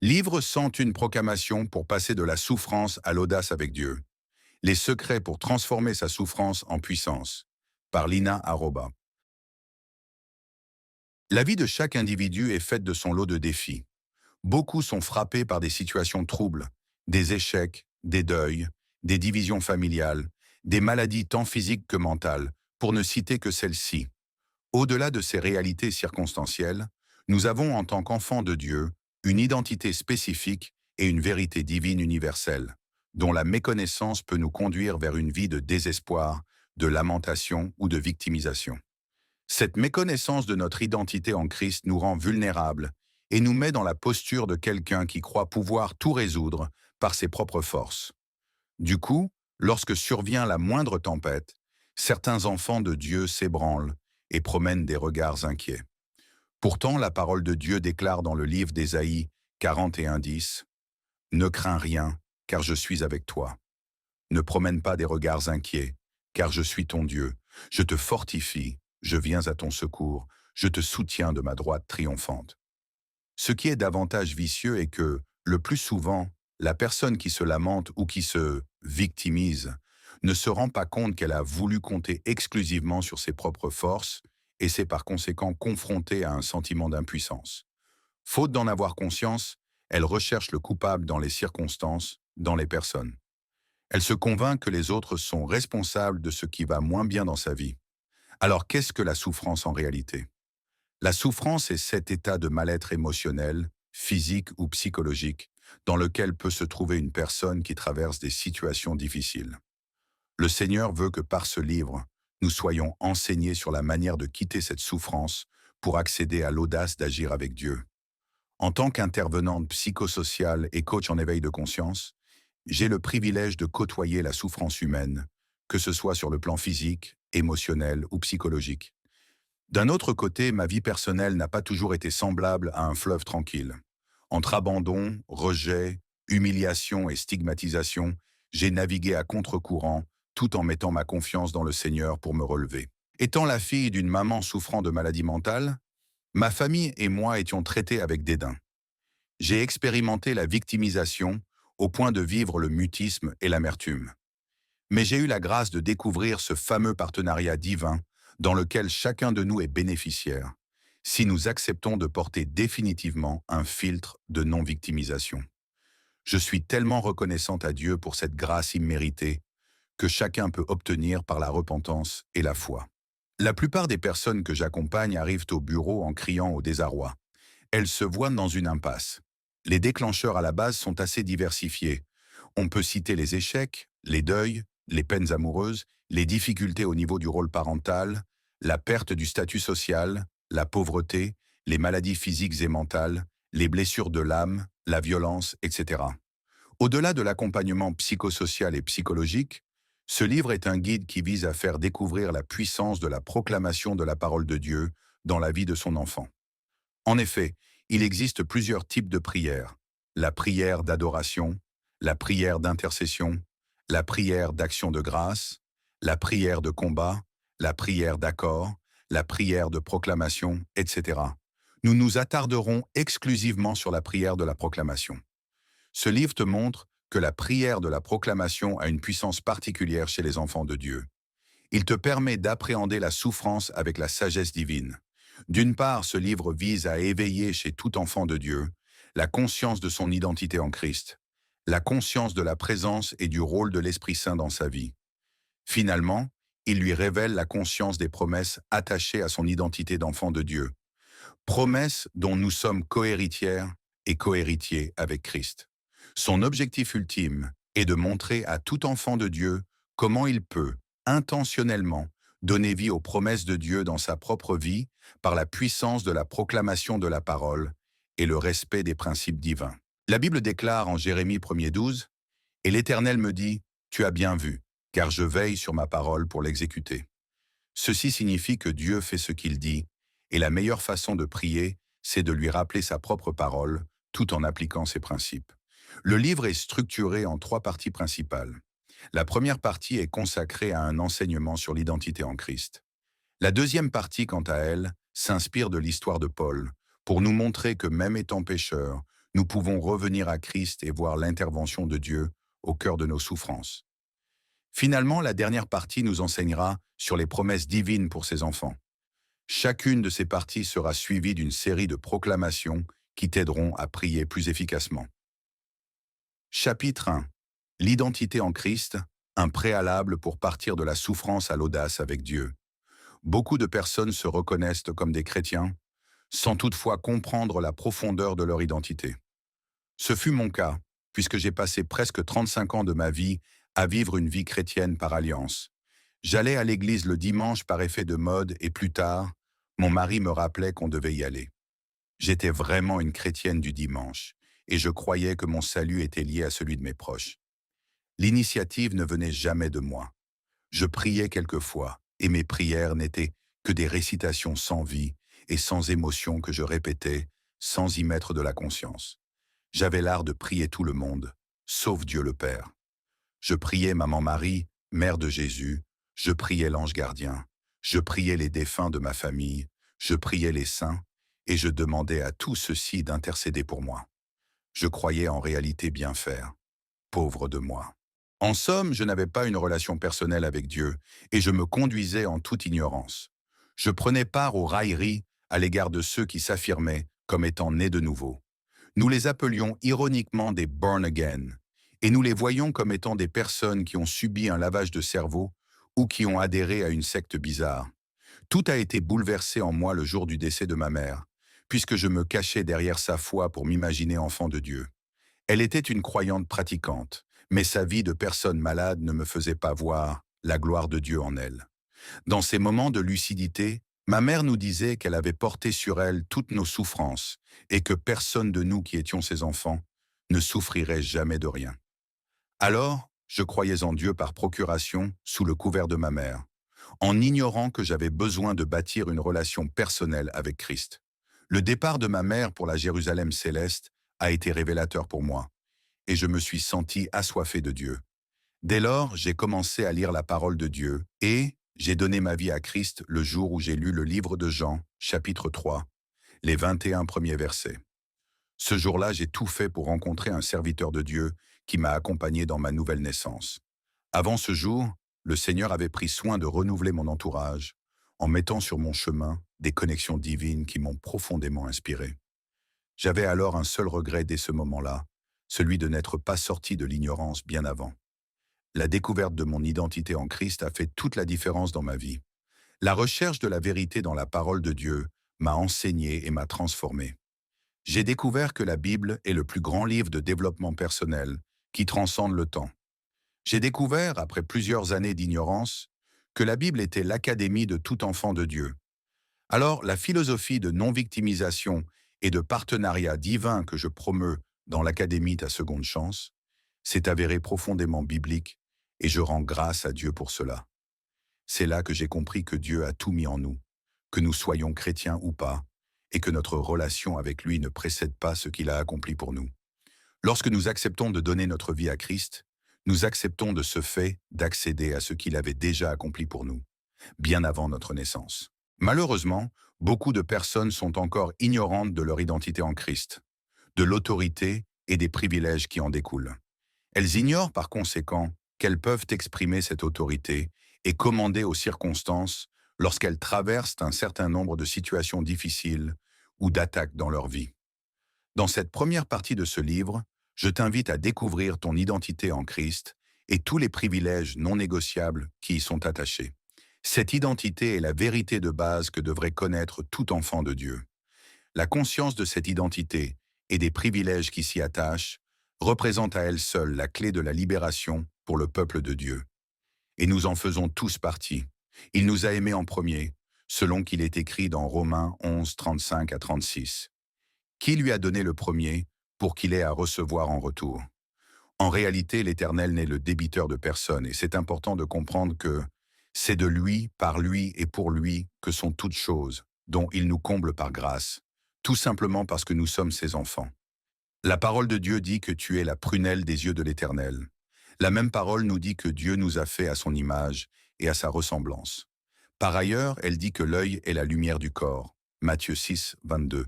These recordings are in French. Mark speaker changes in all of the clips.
Speaker 1: Livre 101 proclamations pour passer de la souffrance à l'audace avec Dieu. Les secrets pour transformer sa souffrance en puissance. Par Lina Aroba. La vie de chaque individu est faite de son lot de défis. Beaucoup sont frappés par des situations troubles, des échecs, des deuils, des divisions familiales, des maladies tant physiques que mentales, pour ne citer que celles-ci. Au-delà de ces réalités circonstancielles, nous avons en tant qu'enfants de Dieu une identité spécifique et une vérité divine universelle, dont la méconnaissance peut nous conduire vers une vie de désespoir, de lamentation ou de victimisation. Cette méconnaissance de notre identité en Christ nous rend vulnérables et nous met dans la posture de quelqu'un qui croit pouvoir tout résoudre par ses propres forces. Du coup, lorsque survient la moindre tempête, certains enfants de Dieu s'ébranlent et promènent des regards inquiets. Pourtant, la parole de Dieu déclare dans le livre d'Ésaïe 41:10 « Ne crains rien, car je suis avec toi. Ne promène pas des regards inquiets, car je suis ton Dieu. Je te fortifie, je viens à ton secours, je te soutiens de ma droite triomphante. » Ce qui est davantage vicieux est que, le plus souvent, la personne qui se lamente ou qui se victimise ne se rend pas compte qu'elle a voulu compter exclusivement sur ses propres forces et s'est par conséquent confrontée à un sentiment d'impuissance. Faute d'en avoir conscience, elle recherche le coupable dans les circonstances, dans les personnes. Elle se convainc que les autres sont responsables de ce qui va moins bien dans sa vie. Alors qu'est-ce que la souffrance en réalité? La souffrance est cet état de mal-être émotionnel, physique ou psychologique, dans lequel peut se trouver une personne qui traverse des situations difficiles. Le Seigneur veut que par ce livre, nous soyons enseignés sur la manière de quitter cette souffrance pour accéder à l'audace d'agir avec Dieu. En tant qu'intervenante psychosociale et coach en éveil de conscience, j'ai le privilège de côtoyer la souffrance humaine, que ce soit sur le plan physique, émotionnel ou psychologique. D'un autre côté, ma vie personnelle n'a pas toujours été semblable à un fleuve tranquille. Entre abandon, rejet, humiliation et stigmatisation, j'ai navigué à contre-courant, tout en mettant ma confiance dans le Seigneur pour me relever. Étant la fille d'une maman souffrant de maladie mentale, ma famille et moi étions traités avec dédain. J'ai expérimenté la victimisation au point de vivre le mutisme et l'amertume. Mais j'ai eu la grâce de découvrir ce fameux partenariat divin dans lequel chacun de nous est bénéficiaire, si nous acceptons de porter définitivement un filtre de non-victimisation. Je suis tellement reconnaissante à Dieu pour cette grâce imméritée que chacun peut obtenir par la repentance et la foi. La plupart des personnes que j'accompagne arrivent au bureau en criant au désarroi. Elles se voient dans une impasse. Les déclencheurs à la base sont assez diversifiés. On peut citer les échecs, les deuils, les peines amoureuses, les difficultés au niveau du rôle parental, la perte du statut social, la pauvreté, les maladies physiques et mentales, les blessures de l'âme, la violence, etc. Au-delà de l'accompagnement psychosocial et psychologique, ce livre est un guide qui vise à faire découvrir la puissance de la proclamation de la parole de Dieu dans la vie de son enfant. En effet, il existe plusieurs types de prières. La prière d'adoration, la prière d'intercession, la prière d'action de grâce, la prière de combat, la prière d'accord, la prière de proclamation, etc. Nous nous attarderons exclusivement sur la prière de la proclamation. Ce livre te montre que la prière de la proclamation a une puissance particulière chez les enfants de Dieu. Il te permet d'appréhender la souffrance avec la sagesse divine. D'une part, ce livre vise à éveiller chez tout enfant de Dieu la conscience de son identité en Christ, la conscience de la présence et du rôle de l'Esprit Saint dans sa vie. Finalement, il lui révèle la conscience des promesses attachées à son identité d'enfant de Dieu, promesses dont nous sommes cohéritières et cohéritiers avec Christ. Son objectif ultime est de montrer à tout enfant de Dieu comment il peut, intentionnellement, donner vie aux promesses de Dieu dans sa propre vie par la puissance de la proclamation de la parole et le respect des principes divins. La Bible déclare en Jérémie 1er 12 « Et l'Éternel me dit, tu as bien vu, car je veille sur ma parole pour l'exécuter. » Ceci signifie que Dieu fait ce qu'il dit, et la meilleure façon de prier, c'est de lui rappeler sa propre parole, tout en appliquant ses principes. Le livre est structuré en 3 parties principales. La première partie est consacrée à un enseignement sur l'identité en Christ. La deuxième partie, quant à elle, s'inspire de l'histoire de Paul, pour nous montrer que même étant pécheurs, nous pouvons revenir à Christ et voir l'intervention de Dieu au cœur de nos souffrances. Finalement, la dernière partie nous enseignera sur les promesses divines pour ses enfants. Chacune de ces parties sera suivie d'une série de proclamations qui t'aideront à prier plus efficacement. Chapitre 1. L'identité en Christ, un préalable pour partir de la souffrance à l'audace avec Dieu. Beaucoup de personnes se reconnaissent comme des chrétiens, sans toutefois comprendre la profondeur de leur identité. Ce fut mon cas, puisque j'ai passé presque 35 ans de ma vie à vivre une vie chrétienne par alliance. J'allais à l'église le dimanche par effet de mode et plus tard, mon mari me rappelait qu'on devait y aller. J'étais vraiment une chrétienne du dimanche, et je croyais que mon salut était lié à celui de mes proches. L'initiative ne venait jamais de moi. Je priais quelquefois, et mes prières n'étaient que des récitations sans vie et sans émotion que je répétais, sans y mettre de la conscience. J'avais l'art de prier tout le monde, sauf Dieu le Père. Je priais Maman Marie, Mère de Jésus, je priais l'ange gardien, je priais les défunts de ma famille, je priais les saints, et je demandais à tous ceux-ci d'intercéder pour moi. Je croyais en réalité bien faire. Pauvre de moi. En somme, je n'avais pas une relation personnelle avec Dieu, et je me conduisais en toute ignorance. Je prenais part aux railleries à l'égard de ceux qui s'affirmaient comme étant nés de nouveau. Nous les appelions ironiquement des born again, et nous les voyions comme étant des personnes qui ont subi un lavage de cerveau ou qui ont adhéré à une secte bizarre. Tout a été bouleversé en moi le jour du décès de ma mère, puisque je me cachais derrière sa foi pour m'imaginer enfant de Dieu. Elle était une croyante pratiquante, mais sa vie de personne malade ne me faisait pas voir la gloire de Dieu en elle. Dans ces moments de lucidité, ma mère nous disait qu'elle avait porté sur elle toutes nos souffrances et que personne de nous qui étions ses enfants ne souffrirait jamais de rien. Alors, je croyais en Dieu par procuration sous le couvert de ma mère, en ignorant que j'avais besoin de bâtir une relation personnelle avec Christ. Le départ de ma mère pour la Jérusalem céleste a été révélateur pour moi, et je me suis senti assoiffé de Dieu. Dès lors, j'ai commencé à lire la parole de Dieu, et j'ai donné ma vie à Christ le jour où j'ai lu le livre de Jean, chapitre 3, les 21 premiers versets. Ce jour-là, j'ai tout fait pour rencontrer un serviteur de Dieu qui m'a accompagné dans ma nouvelle naissance. Avant ce jour, le Seigneur avait pris soin de renouveler mon entourage, en mettant sur mon chemin des connexions divines qui m'ont profondément inspiré. J'avais alors un seul regret dès ce moment-là, celui de n'être pas sorti de l'ignorance bien avant. La découverte de mon identité en Christ a fait toute la différence dans ma vie. La recherche de la vérité dans la parole de Dieu m'a enseigné et m'a transformé. J'ai découvert que la Bible est le plus grand livre de développement personnel qui transcende le temps. J'ai découvert, après plusieurs années d'ignorance, que la Bible était l'académie de tout enfant de Dieu. Alors, la philosophie de non-victimisation et de partenariat divin que je promeus dans l'Académie Ta Seconde Chance s'est avérée profondément biblique et je rends grâce à Dieu pour cela. C'est là que j'ai compris que Dieu a tout mis en nous, que nous soyons chrétiens ou pas, et que notre relation avec lui ne précède pas ce qu'il a accompli pour nous. Lorsque nous acceptons de donner notre vie à Christ, nous acceptons de ce fait d'accéder à ce qu'il avait déjà accompli pour nous, bien avant notre naissance. Malheureusement, beaucoup de personnes sont encore ignorantes de leur identité en Christ, de l'autorité et des privilèges qui en découlent. Elles ignorent par conséquent qu'elles peuvent exprimer cette autorité et commander aux circonstances lorsqu'elles traversent un certain nombre de situations difficiles ou d'attaques dans leur vie. Dans cette première partie de ce livre, je t'invite à découvrir ton identité en Christ et tous les privilèges non négociables qui y sont attachés. Cette identité est la vérité de base que devrait connaître tout enfant de Dieu. La conscience de cette identité et des privilèges qui s'y attachent représente à elle seule la clé de la libération pour le peuple de Dieu. Et nous en faisons tous partie. Il nous a aimés en premier, selon qu'il est écrit dans Romains 11, 35 à 36. Qui lui a donné le premier pour qu'il ait à recevoir en retour? En réalité, l'Éternel n'est le débiteur de personne et c'est important de comprendre que c'est de lui, par lui et pour lui que sont toutes choses, dont il nous comble par grâce, tout simplement parce que nous sommes ses enfants. La parole de Dieu dit que tu es la prunelle des yeux de l'Éternel. La même parole nous dit que Dieu nous a fait à son image et à sa ressemblance. Par ailleurs, elle dit que l'œil est la lumière du corps. Matthieu 6, 22.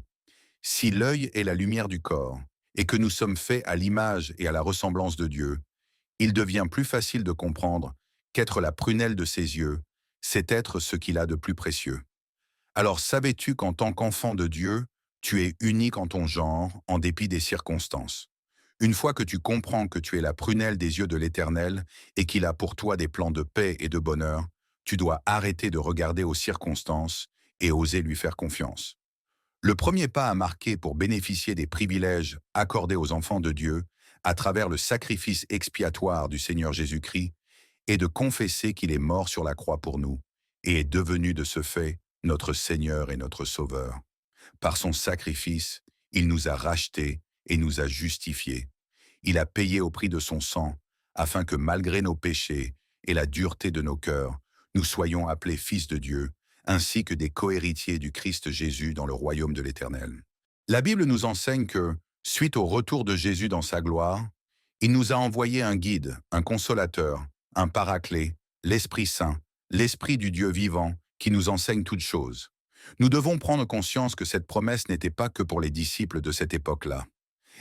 Speaker 1: Si l'œil est la lumière du corps, et que nous sommes faits à l'image et à la ressemblance de Dieu, il devient plus facile de comprendre qu'être la prunelle de ses yeux, c'est être ce qu'il a de plus précieux. Alors savais-tu qu'en tant qu'enfant de Dieu, tu es unique en ton genre, en dépit des circonstances? Une fois que tu comprends que tu es la prunelle des yeux de l'Éternel et qu'il a pour toi des plans de paix et de bonheur, tu dois arrêter de regarder aux circonstances et oser lui faire confiance. Le premier pas à marquer pour bénéficier des privilèges accordés aux enfants de Dieu à travers le sacrifice expiatoire du Seigneur Jésus-Christ est de confesser qu'il est mort sur la croix pour nous et est devenu de ce fait notre Seigneur et notre Sauveur. Par son sacrifice, il nous a rachetés et nous a justifiés. Il a payé au prix de son sang, afin que malgré nos péchés et la dureté de nos cœurs, nous soyons appelés fils de Dieu, ainsi que des cohéritiers du Christ Jésus dans le royaume de l'Éternel. La Bible nous enseigne que, suite au retour de Jésus dans sa gloire, il nous a envoyé un guide, un consolateur, un paraclet, l'Esprit Saint, l'Esprit du Dieu vivant, qui nous enseigne toutes choses. Nous devons prendre conscience que cette promesse n'était pas que pour les disciples de cette époque-là.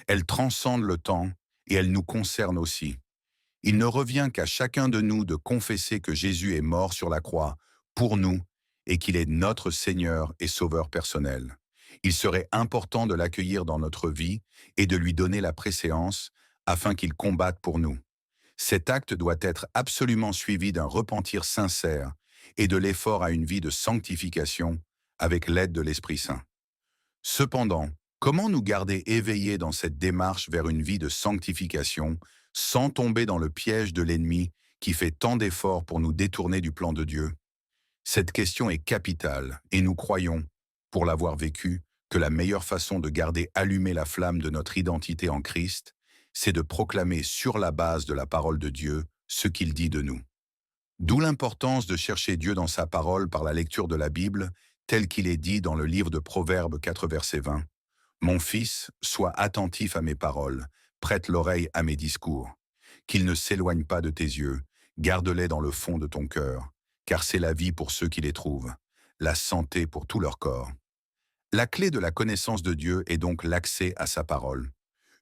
Speaker 1: Elle transcende le temps et elle nous concerne aussi. Il ne revient qu'à chacun de nous de confesser que Jésus est mort sur la croix pour nous et qu'il est notre Seigneur et Sauveur personnel. Il serait important de l'accueillir dans notre vie et de lui donner la préséance afin qu'il combatte pour nous. Cet acte doit être absolument suivi d'un repentir sincère et de l'effort à une vie de sanctification avec l'aide de l'Esprit Saint. Cependant, comment nous garder éveillés dans cette démarche vers une vie de sanctification sans tomber dans le piège de l'ennemi qui fait tant d'efforts pour nous détourner du plan de Dieu? Cette question est capitale et nous croyons, pour l'avoir vécue, que la meilleure façon de garder allumée la flamme de notre identité en Christ, c'est de proclamer sur la base de la parole de Dieu ce qu'il dit de nous. D'où l'importance de chercher Dieu dans sa parole par la lecture de la Bible, tel qu'il est dit dans le livre de Proverbes 4, verset 20. « Mon fils, sois attentif à mes paroles, prête l'oreille à mes discours. Qu'ils ne s'éloignent pas de tes yeux, garde-les dans le fond de ton cœur, car c'est la vie pour ceux qui les trouvent, la santé pour tout leur corps. » La clé de la connaissance de Dieu est donc l'accès à sa parole.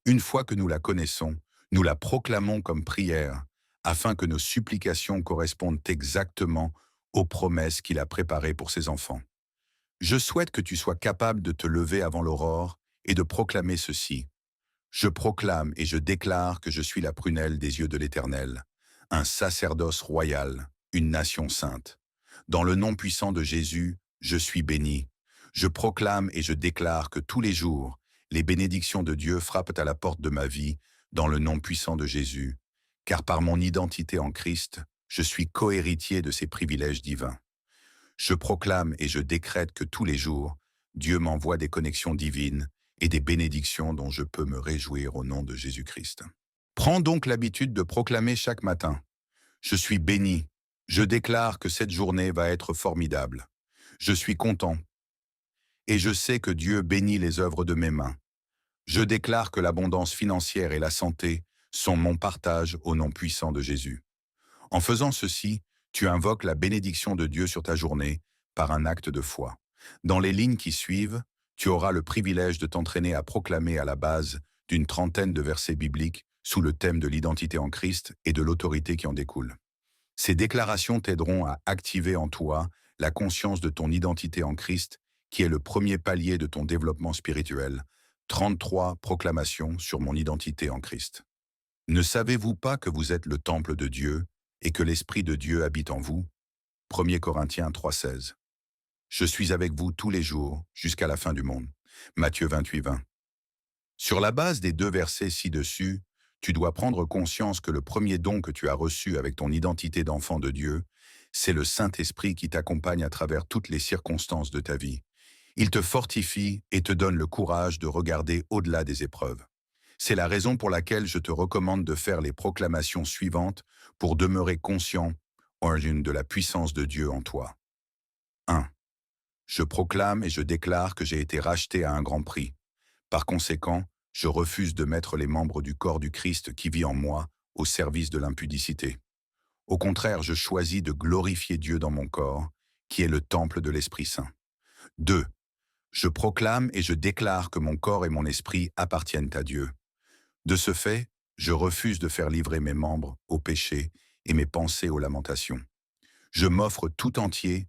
Speaker 1: Une fois que nous la connaissons, nous la proclamons comme prière, afin que nos supplications correspondent exactement aux promesses qu'il a préparées pour ses enfants. Je souhaite que tu sois capable de te lever avant l'aurore et de proclamer ceci. Je proclame et je déclare que je suis la prunelle des yeux de l'Éternel, un sacerdoce royal, une nation sainte. Dans le nom puissant de Jésus, je suis béni. Je proclame et je déclare que tous les jours, les bénédictions de Dieu frappent à la porte de ma vie, dans le nom puissant de Jésus, car par mon identité en Christ, je suis cohéritier de ses privilèges divins. Je proclame et je décrète que tous les jours, Dieu m'envoie des connexions divines et des bénédictions dont je peux me réjouir au nom de Jésus-Christ. Prends donc l'habitude de proclamer chaque matin. Je suis béni. Je déclare que cette journée va être formidable. Je suis content. Et je sais que Dieu bénit les œuvres de mes mains. Je déclare que l'abondance financière et la santé sont mon partage au nom puissant de Jésus. En faisant ceci, tu invoques la bénédiction de Dieu sur ta journée par un acte de foi. Dans les lignes qui suivent, tu auras le privilège de t'entraîner à proclamer à la base d'une trentaine de versets bibliques sous le thème de l'identité en Christ et de l'autorité qui en découle. Ces déclarations t'aideront à activer en toi la conscience de ton identité en Christ, qui est le premier palier de ton développement spirituel. 33 proclamations sur mon identité en Christ. Ne savez-vous pas que vous êtes le temple de Dieu et que l'Esprit de Dieu habite en vous? 1 Corinthiens 3,16. Je suis avec vous tous les jours jusqu'à la fin du monde. Matthieu 28, 20. Sur la base des deux versets ci-dessus, tu dois prendre conscience que le premier don que tu as reçu avec ton identité d'enfant de Dieu, c'est le Saint-Esprit qui t'accompagne à travers toutes les circonstances de ta vie. Il te fortifie et te donne le courage de regarder au-delà des épreuves. C'est la raison pour laquelle je te recommande de faire les proclamations suivantes pour demeurer conscient de la puissance de Dieu en toi. 1. Je proclame et je déclare que j'ai été racheté à un grand prix. Par conséquent, je refuse de mettre les membres du corps du Christ qui vit en moi au service de l'impudicité. Au contraire, je choisis de glorifier Dieu dans mon corps, qui est le temple de l'Esprit Saint. 2. Je proclame et je déclare que mon corps et mon esprit appartiennent à Dieu. De ce fait, je refuse de faire livrer mes membres au péché et mes pensées aux lamentations. Je m'offre tout entier,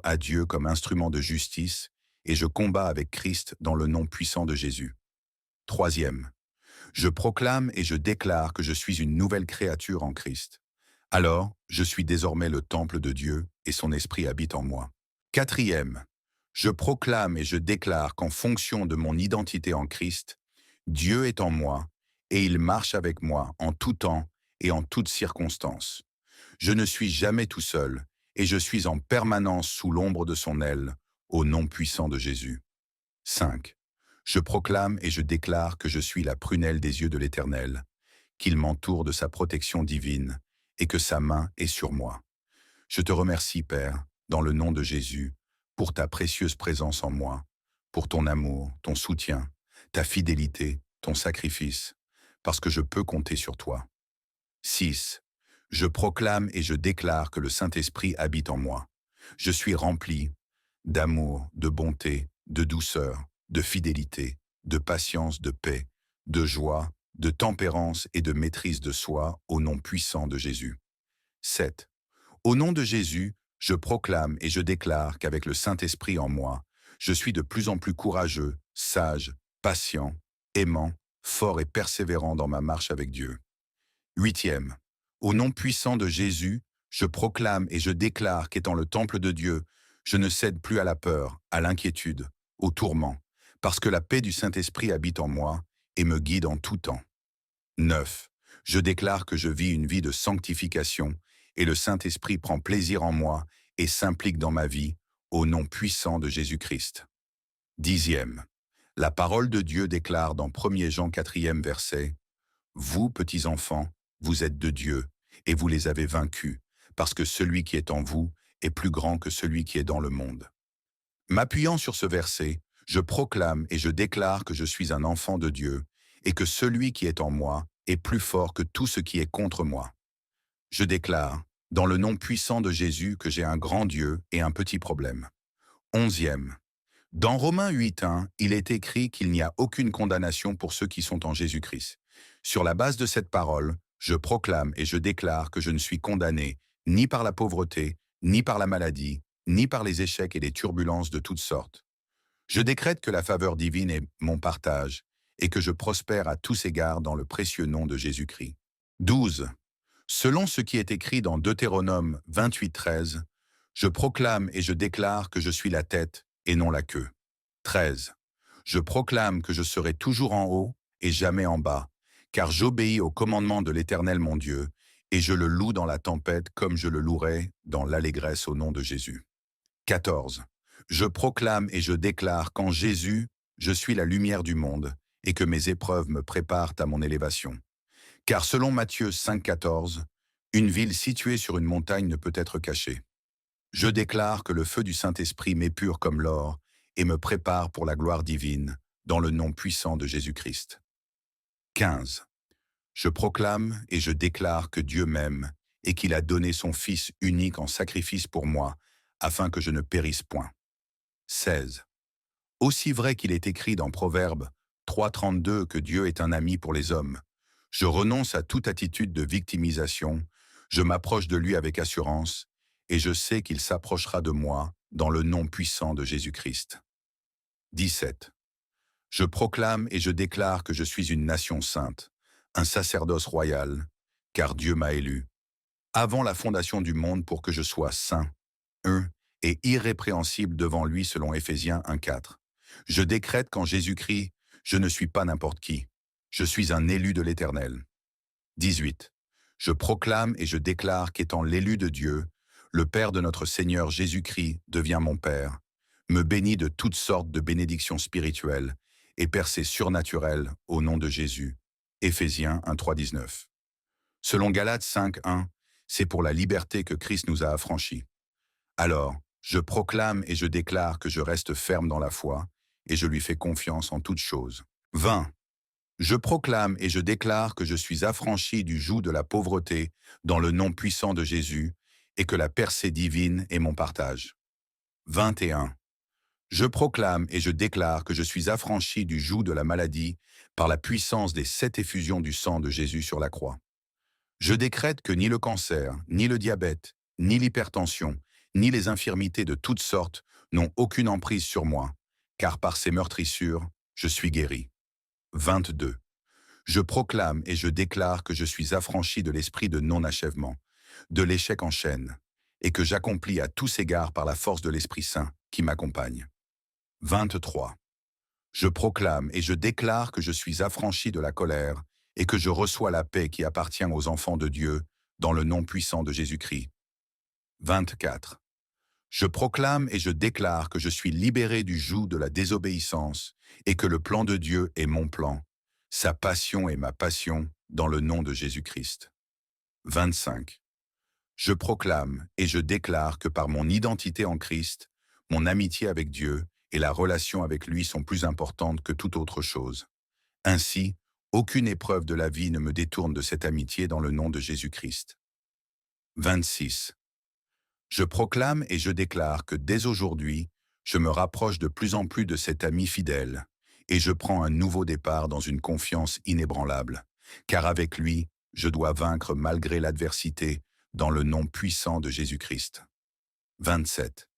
Speaker 1: à Dieu comme instrument de justice, et je combats avec Christ dans le nom puissant de Jésus. Troisième, je proclame et je déclare que je suis une nouvelle créature en Christ. Alors, je suis désormais le temple de Dieu et son esprit habite en moi. Quatrième, je proclame et je déclare qu'en fonction de mon identité en Christ, Dieu est en moi et il marche avec moi en tout temps et en toutes circonstances. Je ne suis jamais tout seul et je suis en permanence sous l'ombre de son aile, au nom puissant de Jésus. 5. Je proclame et je déclare que je suis la prunelle des yeux de l'Éternel, qu'il m'entoure de sa protection divine et que sa main est sur moi. Je te remercie, Père, dans le nom de Jésus, pour ta précieuse présence en moi, pour ton amour, ton soutien, ta fidélité, ton sacrifice, parce que je peux compter sur toi. 6. Je proclame et je déclare que le Saint-Esprit habite en moi. Je suis rempli d'amour, de bonté, de douceur, de fidélité, de patience, de paix, de joie, de tempérance et de maîtrise de soi au nom puissant de Jésus. 7. Au nom de Jésus, je proclame et je déclare qu'avec le Saint-Esprit en moi, je suis de plus en plus courageux, sage, patient, aimant, fort et persévérant dans ma marche avec Dieu. 8. Au nom puissant de Jésus, je proclame et je déclare qu'étant le temple de Dieu, je ne cède plus à la peur, à l'inquiétude, au tourment, parce que la paix du Saint-Esprit habite en moi et me guide en tout temps. 9. Je déclare que je vis une vie de sanctification et le Saint-Esprit prend plaisir en moi et s'implique dans ma vie, au nom puissant de Jésus-Christ. 10. La parole de Dieu déclare dans 1 Jean 4e verset, « Vous, petits enfants, vous êtes de Dieu, et vous les avez vaincus, parce que celui qui est en vous est plus grand que celui qui est dans le monde. » M'appuyant sur ce verset, je proclame et je déclare que je suis un enfant de Dieu, et que celui qui est en moi est plus fort que tout ce qui est contre moi. Je déclare, dans le nom puissant de Jésus, que j'ai un grand Dieu et un petit problème. 11. Dans Romains 8.1, il est écrit qu'il n'y a aucune condamnation pour ceux qui sont en Jésus-Christ. Sur la base de cette parole, je proclame et je déclare que je ne suis condamné ni par la pauvreté, ni par la maladie, ni par les échecs et les turbulences de toutes sortes. Je décrète que la faveur divine est mon partage et que je prospère à tous égards dans le précieux nom de Jésus-Christ. 12. Selon ce qui est écrit dans Deutéronome 28.13, je proclame et je déclare que je suis la tête et non la queue. 13. Je proclame que je serai toujours en haut et jamais en bas, car j'obéis au commandement de l'Éternel mon Dieu, et je le loue dans la tempête comme je le louerai dans l'allégresse au nom de Jésus. 14. Je proclame et je déclare qu'en Jésus, je suis la lumière du monde, et que mes épreuves me préparent à mon élévation. Car selon Matthieu 5,14, une ville située sur une montagne ne peut être cachée. Je déclare que le feu du Saint-Esprit m'épure comme l'or et me prépare pour la gloire divine, dans le nom puissant de Jésus-Christ. 15. Je proclame et je déclare que Dieu m'aime et qu'il a donné son Fils unique en sacrifice pour moi, afin que je ne périsse point. 16. Aussi vrai qu'il est écrit dans Proverbes 3,32 que Dieu est un ami pour les hommes, je renonce à toute attitude de victimisation, je m'approche de lui avec assurance, et je sais qu'il s'approchera de moi dans le nom puissant de Jésus-Christ. 17. Je proclame et je déclare que je suis une nation sainte, un sacerdoce royal, car Dieu m'a élu, avant la fondation du monde pour que je sois saint, et irrépréhensible devant lui selon Éphésiens 1,4. Je décrète qu'en Jésus-Christ, je ne suis pas n'importe qui. Je suis un élu de l'Éternel. 18. Je proclame et je déclare qu'étant l'élu de Dieu, le Père de notre Seigneur Jésus-Christ devient mon Père, me bénit de toutes sortes de bénédictions spirituelles et percées surnaturelles au nom de Jésus. Éphésiens 1,3-19. Selon Galates 5,1, c'est pour la liberté que Christ nous a affranchis. Alors, je proclame et je déclare que je reste ferme dans la foi et je lui fais confiance en toutes choses. 20. Je proclame et je déclare que je suis affranchi du joug de la pauvreté dans le nom puissant de Jésus et que la percée divine est mon partage. 21. Je proclame et je déclare que je suis affranchi du joug de la maladie par la puissance des 7 effusions du sang de Jésus sur la croix. Je décrète que ni le cancer, ni le diabète, ni l'hypertension, ni les infirmités de toutes sortes n'ont aucune emprise sur moi, car par ces meurtrissures, je suis guéri. 22. Je proclame et je déclare que je suis affranchi de l'esprit de non-achèvement, de l'échec en chaîne, et que j'accomplis à tous égards par la force de l'Esprit Saint qui m'accompagne. 23. Je proclame et je déclare que je suis affranchi de la colère et que je reçois la paix qui appartient aux enfants de Dieu dans le nom puissant de Jésus-Christ. 24. Je proclame et je déclare que je suis libéré du joug de la désobéissance et que le plan de Dieu est mon plan, sa passion est ma passion dans le nom de Jésus-Christ. 25. Je proclame et je déclare que par mon identité en Christ, mon amitié avec Dieu et la relation avec lui sont plus importantes que toute autre chose. Ainsi, aucune épreuve de la vie ne me détourne de cette amitié dans le nom de Jésus-Christ. 26. Je proclame et je déclare que dès aujourd'hui, je me rapproche de plus en plus de cet ami fidèle, et je prends un nouveau départ dans une confiance inébranlable, car avec lui, je dois vaincre malgré l'adversité, dans le nom puissant de Jésus-Christ. 27.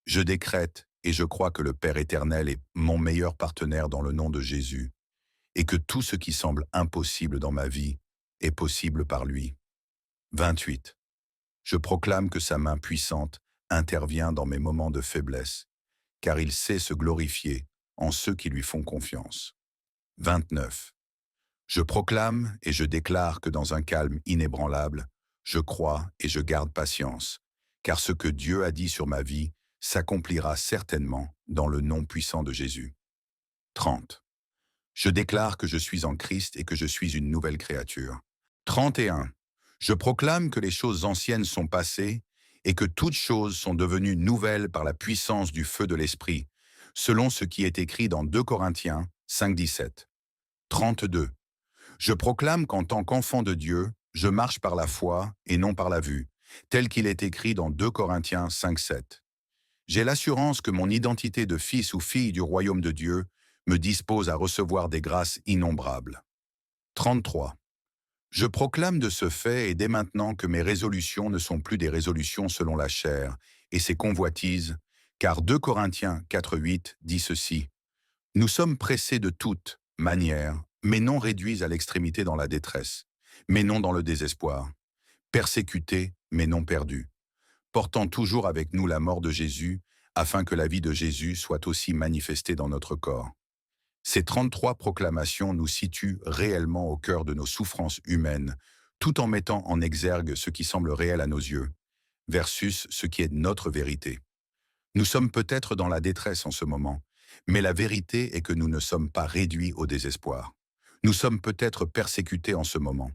Speaker 1: Je décrète et je crois que le Père éternel est mon meilleur partenaire dans le nom de Jésus, et que tout ce qui semble impossible dans ma vie est possible par lui. 28. Je proclame que sa main puissante intervient dans mes moments de faiblesse, car il sait se glorifier en ceux qui lui font confiance. 29. Je proclame et je déclare que dans un calme inébranlable, je crois et je garde patience, car ce que Dieu a dit sur ma vie s'accomplira certainement dans le nom puissant de Jésus. 30. Je déclare que je suis en Christ et que je suis une nouvelle créature. 31. Je proclame que les choses anciennes sont passées et que toutes choses sont devenues nouvelles par la puissance du feu de l'Esprit, selon ce qui est écrit dans 2 Corinthiens 5,17. 32. Je proclame qu'en tant qu'enfant de Dieu, je marche par la foi et non par la vue, tel qu'il est écrit dans 2 Corinthiens 5,7. J'ai l'assurance que mon identité de fils ou fille du royaume de Dieu me dispose à recevoir des grâces innombrables. 33. Je proclame de ce fait et dès maintenant que mes résolutions ne sont plus des résolutions selon la chair et ses convoitises, car 2 Corinthiens 4,8 dit ceci. Nous sommes pressés de toute manière, mais non réduits à l'extrémité dans la détresse, mais non dans le désespoir, persécutés, mais non perdus, portant toujours avec nous la mort de Jésus, afin que la vie de Jésus soit aussi manifestée dans notre corps. Ces 33 proclamations nous situent réellement au cœur de nos souffrances humaines, tout en mettant en exergue ce qui semble réel à nos yeux, versus ce qui est notre vérité. Nous sommes peut-être dans la détresse en ce moment, mais la vérité est que nous ne sommes pas réduits au désespoir. Nous sommes peut-être persécutés en ce moment,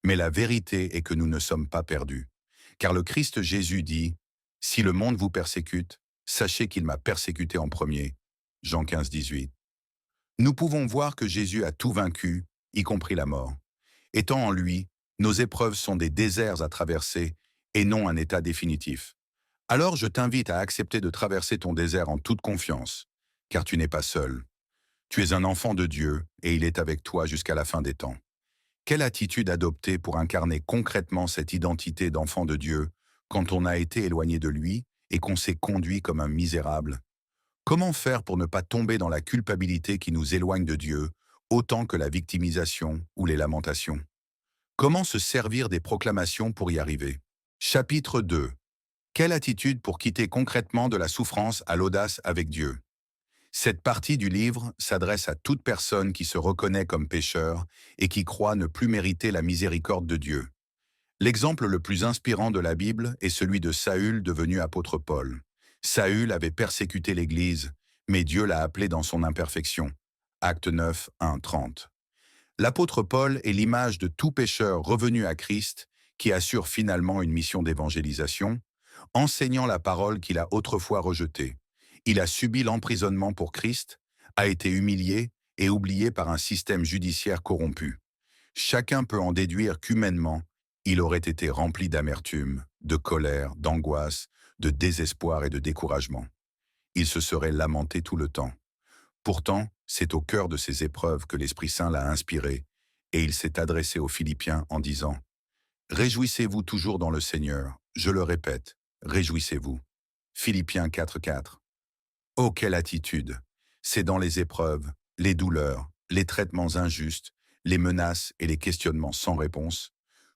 Speaker 1: mais la vérité est que nous ne sommes pas perdus. Car le Christ Jésus dit « Si le monde vous persécute, sachez qu'il m'a persécuté en premier. » Jean 15, 18. Nous pouvons voir que Jésus a tout vaincu, y compris la mort. Étant en lui, nos épreuves sont des déserts à traverser et non un état définitif. Alors je t'invite à accepter de traverser ton désert en toute confiance, car tu n'es pas seul. Tu es un enfant de Dieu et il est avec toi jusqu'à la fin des temps. Quelle attitude adopter pour incarner concrètement cette identité d'enfant de Dieu quand on a été éloigné de lui et qu'on s'est conduit comme un misérable? Comment faire pour ne pas tomber dans la culpabilité qui nous éloigne de Dieu, autant que la victimisation ou les lamentations? Comment se servir des proclamations pour y arriver? Chapitre 2. Quelle attitude pour quitter concrètement de la souffrance à l'audace avec Dieu? Cette partie du livre s'adresse à toute personne qui se reconnaît comme pécheur et qui croit ne plus mériter la miséricorde de Dieu. L'exemple le plus inspirant de la Bible est celui de Saül devenu apôtre Paul. Saül avait persécuté l'Église, mais Dieu l'a appelé dans son imperfection. Acte 9, 1, 30. L'apôtre Paul est l'image de tout pécheur revenu à Christ qui assure finalement une mission d'évangélisation, enseignant la parole qu'il a autrefois rejetée. Il a subi l'emprisonnement pour Christ, a été humilié et oublié par un système judiciaire corrompu. Chacun peut en déduire qu'humainement, il aurait été rempli d'amertume, de colère, d'angoisse, de désespoir et de découragement. Il se serait lamenté tout le temps. Pourtant, C'est au cœur de ces épreuves que l'Esprit Saint l'a inspiré, et il s'est adressé aux Philippiens en disant « Réjouissez-vous toujours dans le Seigneur, je le répète, réjouissez-vous. » Philippiens 4,4. Oh, quelle attitude! C'est dans les épreuves, les douleurs, les traitements injustes, les menaces et les questionnements sans réponse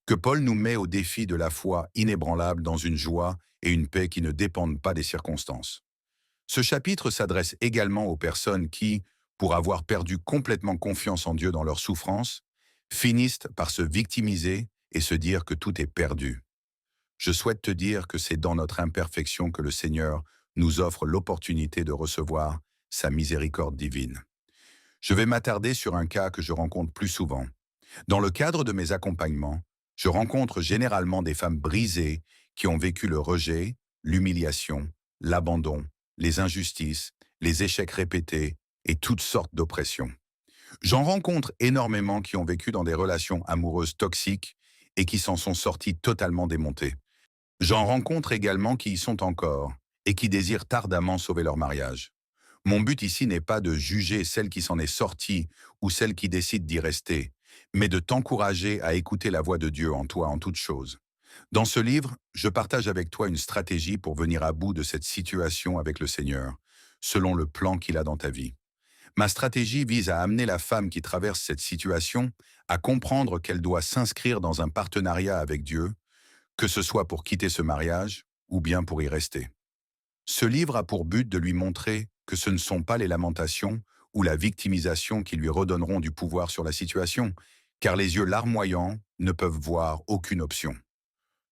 Speaker 1: que Paul nous met au défi de la foi inébranlable dans une joie et une paix qui ne dépendent pas des circonstances. Ce chapitre s'adresse également aux personnes qui, pour avoir perdu complètement confiance en Dieu dans leur souffrance, finissent par se victimiser et se dire que tout est perdu. Je souhaite te dire que c'est dans notre imperfection que le Seigneur nous offre l'opportunité de recevoir sa miséricorde divine. Je vais m'attarder sur un cas que je rencontre plus souvent. Dans le cadre de mes accompagnements, je rencontre généralement des femmes brisées qui ont vécu le rejet, l'humiliation, l'abandon, les injustices, les échecs répétés et toutes sortes d'oppressions. J'en rencontre énormément qui ont vécu dans des relations amoureuses toxiques et qui s'en sont sorties totalement démontées. J'en rencontre également qui y sont encore et qui désirent ardemment sauver leur mariage. Mon but ici n'est pas de juger celle qui s'en est sortie ou celle qui décide d'y rester, mais de t'encourager à écouter la voix de Dieu en toi en toutes choses. Dans ce livre, je partage avec toi une stratégie pour venir à bout de cette situation avec le Seigneur, selon le plan qu'il a dans ta vie. Ma stratégie vise à amener la femme qui traverse cette situation à comprendre qu'elle doit s'inscrire dans un partenariat avec Dieu, que ce soit pour quitter ce mariage ou bien pour y rester. Ce livre a pour but de lui montrer que ce ne sont pas les lamentations ou la victimisation qui lui redonneront du pouvoir sur la situation, car les yeux larmoyants ne peuvent voir aucune option.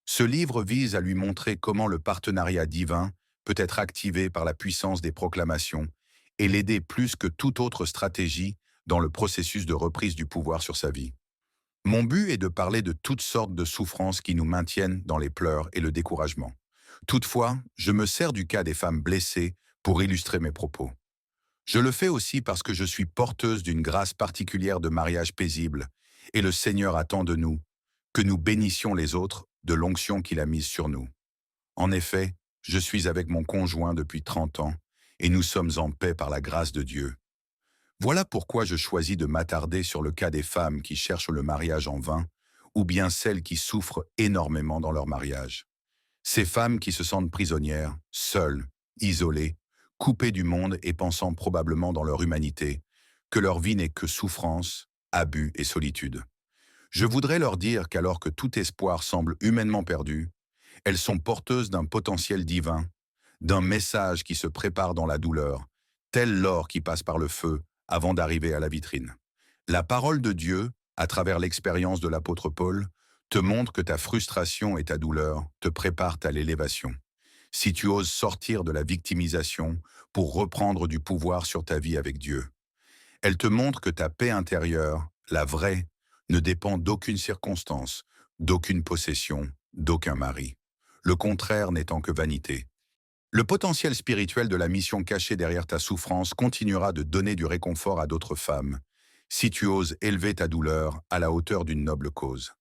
Speaker 1: Ce livre vise à lui montrer comment le partenariat divin peut être activé par la puissance des proclamations et l'aider plus que toute autre stratégie dans le processus de reprise du pouvoir sur sa vie. Mon but est de parler de toutes sortes de souffrances qui nous maintiennent dans les pleurs et le découragement. Toutefois, je me sers du cas des femmes blessées pour illustrer mes propos. Je le fais aussi parce que je suis porteuse d'une grâce particulière de mariage paisible, et le Seigneur attend de nous que nous bénissions les autres de l'onction qu'il a mise sur nous. En effet, je suis avec mon conjoint depuis 30 ans, et nous sommes en paix par la grâce de Dieu. Voilà pourquoi je choisis de m'attarder sur le cas des femmes qui cherchent le mariage en vain, ou bien celles qui souffrent énormément dans leur mariage. Ces femmes qui se sentent prisonnières, seules, isolées, coupées du monde et pensant probablement dans leur humanité, que leur vie n'est que souffrance, abus et solitude. Je voudrais leur dire qu'alors que tout espoir semble humainement perdu, elles sont porteuses d'un potentiel divin, d'un message qui se prépare dans la douleur, tel l'or qui passe par le feu avant d'arriver à la vitrine. La parole de Dieu, à travers l'expérience de l'apôtre Paul, te montre que ta frustration et ta douleur te préparent à l'élévation. Si tu oses sortir de la victimisation pour reprendre du pouvoir sur ta vie avec Dieu. Elle te montre que ta paix intérieure, la vraie, ne dépend d'aucune circonstance, d'aucune possession, d'aucun mari. Le contraire n'étant que vanité. Le potentiel spirituel de la mission cachée derrière ta souffrance continuera de donner du réconfort à d'autres femmes, si tu oses élever ta douleur à la hauteur d'une noble cause.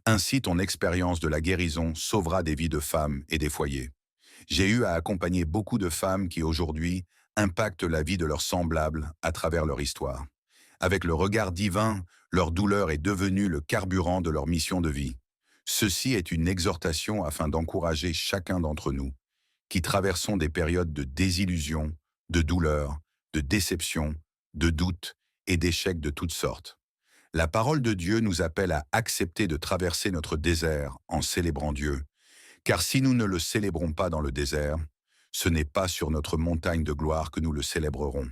Speaker 1: Ainsi, ton expérience de la guérison sauvera des vies de femmes et des foyers. J'ai eu à accompagner beaucoup de femmes qui, aujourd'hui, impactent la vie de leurs semblables à travers leur histoire. Avec le regard divin, leur douleur est devenue le carburant de leur mission de vie. Ceci est une exhortation afin d'encourager chacun d'entre nous, qui traversons des périodes de désillusion, de douleur, de déception, de doute et d'échecs de toutes sortes. La parole de Dieu nous appelle à accepter de traverser notre désert en célébrant Dieu, car si nous ne le célébrons pas dans le désert, ce n'est pas sur notre montagne de gloire que nous le célébrerons.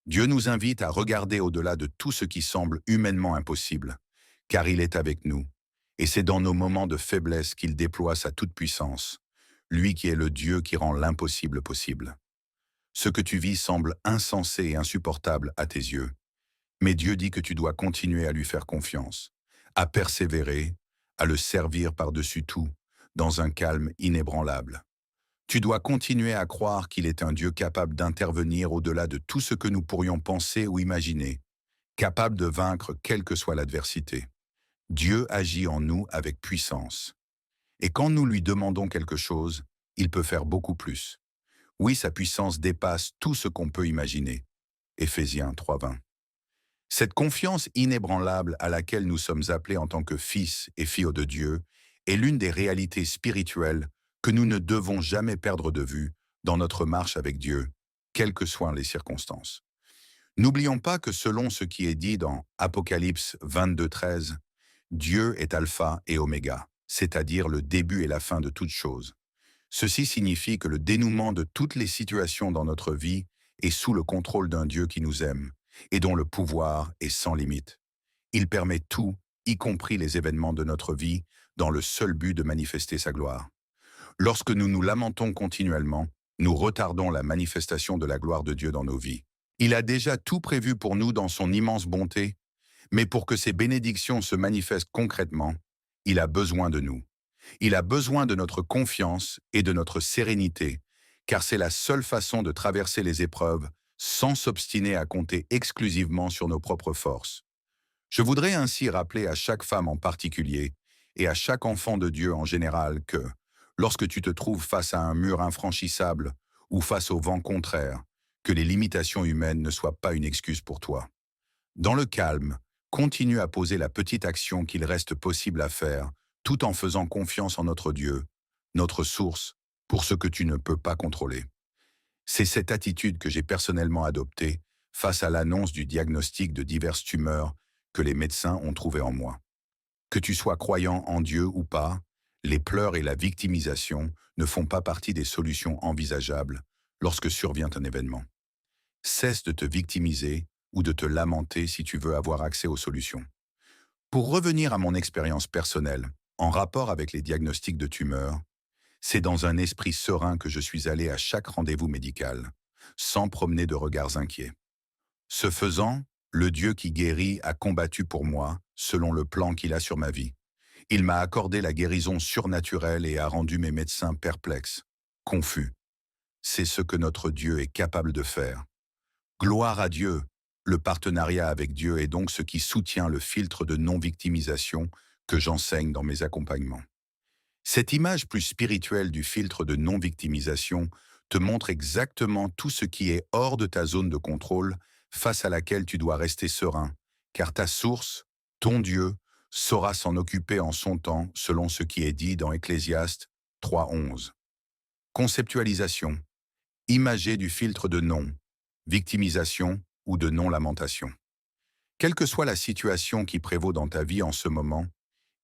Speaker 1: Dieu nous invite à regarder au-delà de tout ce qui semble humainement impossible, car il est avec nous, et c'est dans nos moments de faiblesse qu'il déploie sa toute-puissance, lui qui est le Dieu qui rend l'impossible possible. Ce que tu vis semble insensé et insupportable à tes yeux, mais Dieu dit que tu dois continuer à lui faire confiance, à persévérer, à le servir par-dessus tout, dans un calme inébranlable. Tu dois continuer à croire qu'il est un Dieu capable d'intervenir au-delà de tout ce que nous pourrions penser ou imaginer, capable de vaincre quelle que soit l'adversité. Dieu agit en nous avec puissance. Et quand nous lui demandons quelque chose, il peut faire beaucoup plus. Oui, sa puissance dépasse tout ce qu'on peut imaginer. Éphésiens 3:20. Cette confiance inébranlable à laquelle nous sommes appelés en tant que fils et filles de Dieu est l'une des réalités spirituelles que nous ne devons jamais perdre de vue dans notre marche avec Dieu, quelles que soient les circonstances. N'oublions pas que selon ce qui est dit dans Apocalypse 22:13, Dieu est alpha et oméga, c'est-à-dire le début et la fin de toutes choses. Ceci signifie que le dénouement de toutes les situations dans notre vie est sous le contrôle d'un Dieu qui nous aime et dont le pouvoir est sans limite. Il permet tout, y compris les événements de notre vie, dans le seul but de manifester sa gloire. Lorsque nous nous lamentons continuellement, nous retardons la manifestation de la gloire de Dieu dans nos vies. Il a déjà tout prévu pour nous dans son immense bonté, mais pour que ces bénédictions se manifestent concrètement, il a besoin de nous. Il a besoin de notre confiance et de notre sérénité, car c'est la seule façon de traverser les épreuves sans s'obstiner à compter exclusivement sur nos propres forces. Je voudrais ainsi rappeler à chaque femme en particulier et à chaque enfant de Dieu en général que, lorsque tu te trouves face à un mur infranchissable ou face au vent contraire, que les limitations humaines ne soient pas une excuse pour toi. Dans le calme, continue à poser la petite action qu'il reste possible à faire, tout en faisant confiance en notre Dieu, notre source, pour ce que tu ne peux pas contrôler. C'est cette attitude que j'ai personnellement adoptée face à l'annonce du diagnostic de diverses tumeurs que les médecins ont trouvées en moi. Que tu sois croyant en Dieu ou pas, les pleurs et la victimisation ne font pas partie des solutions envisageables lorsque survient un événement. Cesse de te victimiser ou de te lamenter si tu veux avoir accès aux solutions. Pour revenir à mon expérience personnelle, en rapport avec les diagnostics de tumeurs, c'est dans un esprit serein que je suis allé à chaque rendez-vous médical, sans promener de regards inquiets. Ce faisant, le Dieu qui guérit a combattu pour moi, selon le plan qu'il a sur ma vie. Il m'a accordé la guérison surnaturelle et a rendu mes médecins perplexes, confus. C'est ce que notre Dieu est capable de faire. Gloire à Dieu! Le partenariat avec Dieu est donc ce qui soutient le filtre de non-victimisation que j'enseigne dans mes accompagnements. Cette image plus spirituelle du filtre de non-victimisation te montre exactement tout ce qui est hors de ta zone de contrôle face à laquelle tu dois rester serein, car ta source, ton Dieu, saura s'en occuper en son temps selon ce qui est dit dans Ecclésiaste 3:11. Conceptualisation. Imager du filtre de non, victimisation ou de non-lamentation. Quelle que soit la situation qui prévaut dans ta vie en ce moment,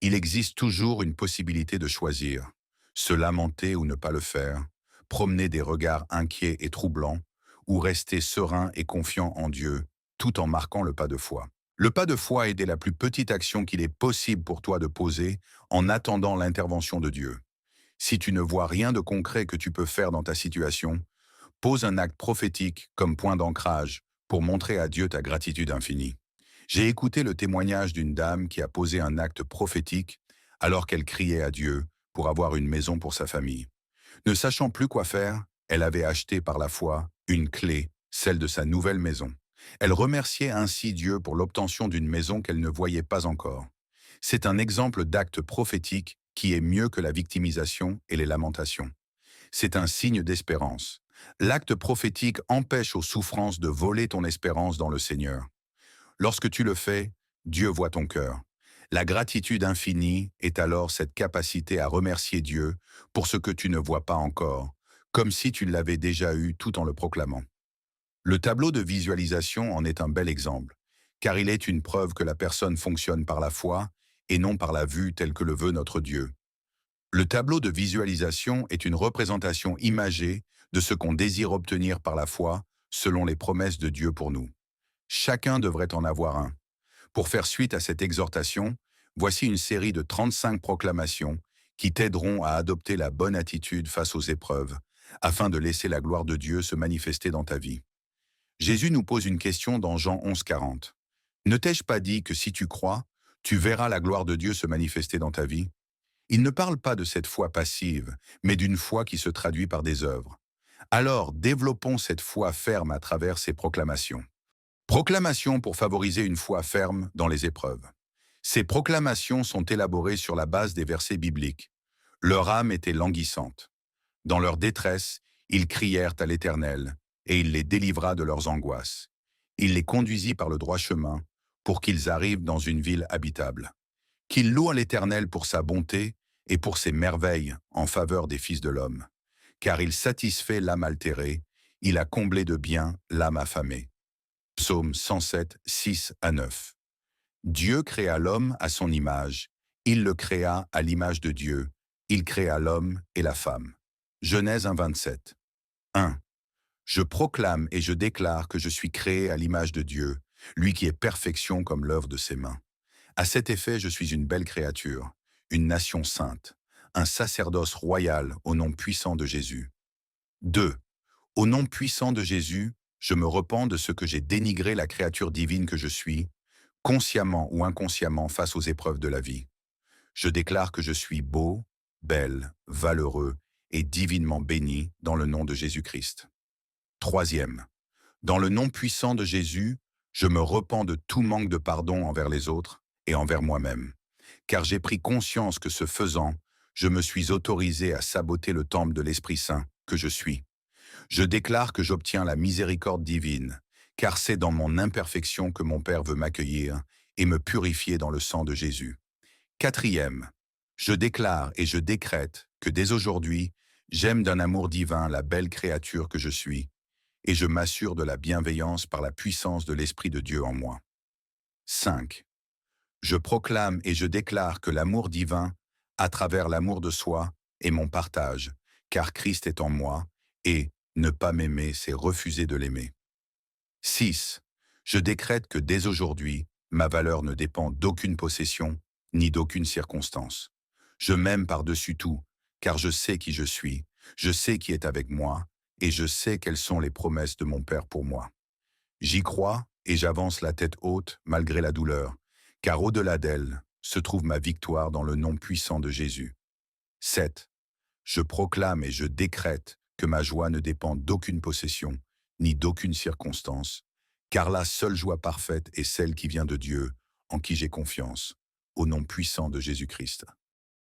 Speaker 1: il existe toujours une possibilité de choisir, se lamenter ou ne pas le faire, promener des regards inquiets et troublants, ou rester serein et confiant en Dieu, tout en marquant le pas de foi. Le pas de foi est la plus petite action qu'il est possible pour toi de poser en attendant l'intervention de Dieu. Si tu ne vois rien de concret que tu peux faire dans ta situation, pose un acte prophétique comme point d'ancrage pour montrer à Dieu ta gratitude infinie. J'ai écouté le témoignage d'une dame qui a posé un acte prophétique alors qu'elle criait à Dieu pour avoir une maison pour sa famille. Ne sachant plus quoi faire, elle avait acheté par la foi une clé, celle de sa nouvelle maison. Elle remerciait ainsi Dieu pour l'obtention d'une maison qu'elle ne voyait pas encore. C'est un exemple d'acte prophétique qui est mieux que la victimisation et les lamentations. C'est un signe d'espérance. L'acte prophétique empêche aux souffrances de voler ton espérance dans le Seigneur. Lorsque tu le fais, Dieu voit ton cœur. La gratitude infinie est alors cette capacité à remercier Dieu pour ce que tu ne vois pas encore, comme si tu l'avais déjà eu tout en le proclamant. Le tableau de visualisation en est un bel exemple, car il est une preuve que la personne fonctionne par la foi et non par la vue telle que le veut notre Dieu. Le tableau de visualisation est une représentation imagée de ce qu'on désire obtenir par la foi selon les promesses de Dieu pour nous. Chacun devrait en avoir un. Pour faire suite à cette exhortation, voici une série de 35 proclamations qui t'aideront à adopter la bonne attitude face aux épreuves, afin de laisser la gloire de Dieu se manifester dans ta vie. Jésus nous pose une question dans Jean 11:40. Ne t'ai-je pas dit que si tu crois, tu verras la gloire de Dieu se manifester dans ta vie? Il ne parle pas de cette foi passive, mais d'une foi qui se traduit par des œuvres. Alors, développons cette foi ferme à travers ces proclamations. Proclamations pour favoriser une foi ferme dans les épreuves. Ces proclamations sont élaborées sur la base des versets bibliques. Leur âme était languissante. Dans leur détresse, ils crièrent à l'Éternel, et il les délivra de leurs angoisses. Il les conduisit par le droit chemin, pour qu'ils arrivent dans une ville habitable. Qu'il loue l'Éternel pour sa bonté et pour ses merveilles en faveur des fils de l'homme. Car il satisfait l'âme altérée, il a comblé de biens l'âme affamée. Psaume 107, 6 à 9. Dieu créa l'homme à son image. Il le créa à l'image de Dieu. Il créa l'homme et la femme. Genèse 1, 27. 1. Je proclame et je déclare que je suis créé à l'image de Dieu, lui qui est perfection comme l'œuvre de ses mains. À cet effet, je suis une belle créature, une nation sainte, un sacerdoce royal au nom puissant de Jésus. 2. Au nom puissant de Jésus, je me repens de ce que j'ai dénigré la créature divine que je suis, consciemment ou inconsciemment face aux épreuves de la vie. Je déclare que je suis beau, belle, valeureux et divinement béni dans le nom de Jésus-Christ. 3. Dans le nom puissant de Jésus, je me repens de tout manque de pardon envers les autres et envers moi-même, car j'ai pris conscience que ce faisant, je me suis autorisé à saboter le temple de l'Esprit Saint que je suis. Je déclare que j'obtiens la miséricorde divine, car c'est dans mon imperfection que mon Père veut m'accueillir et me purifier dans le sang de Jésus. 4. Je déclare et je décrète que dès aujourd'hui, j'aime d'un amour divin la belle créature que je suis, et je m'assure de la bienveillance par la puissance de l'Esprit de Dieu en moi. 5. Je proclame et je déclare que l'amour divin, à travers l'amour de soi, est mon partage, car Christ est en moi, et ne pas m'aimer, c'est refuser de l'aimer. 6. Je décrète que dès aujourd'hui, ma valeur ne dépend d'aucune possession, ni d'aucune circonstance. Je m'aime par-dessus tout, car je sais qui je suis, je sais qui est avec moi, et je sais quelles sont les promesses de mon Père pour moi. J'y crois et j'avance la tête haute malgré la douleur, car au-delà d'elle se trouve ma victoire dans le nom puissant de Jésus. 7. Je proclame et je décrète que ma joie ne dépend d'aucune possession, ni d'aucune circonstance, car la seule joie parfaite est celle qui vient de Dieu, en qui j'ai confiance, au nom puissant de Jésus-Christ.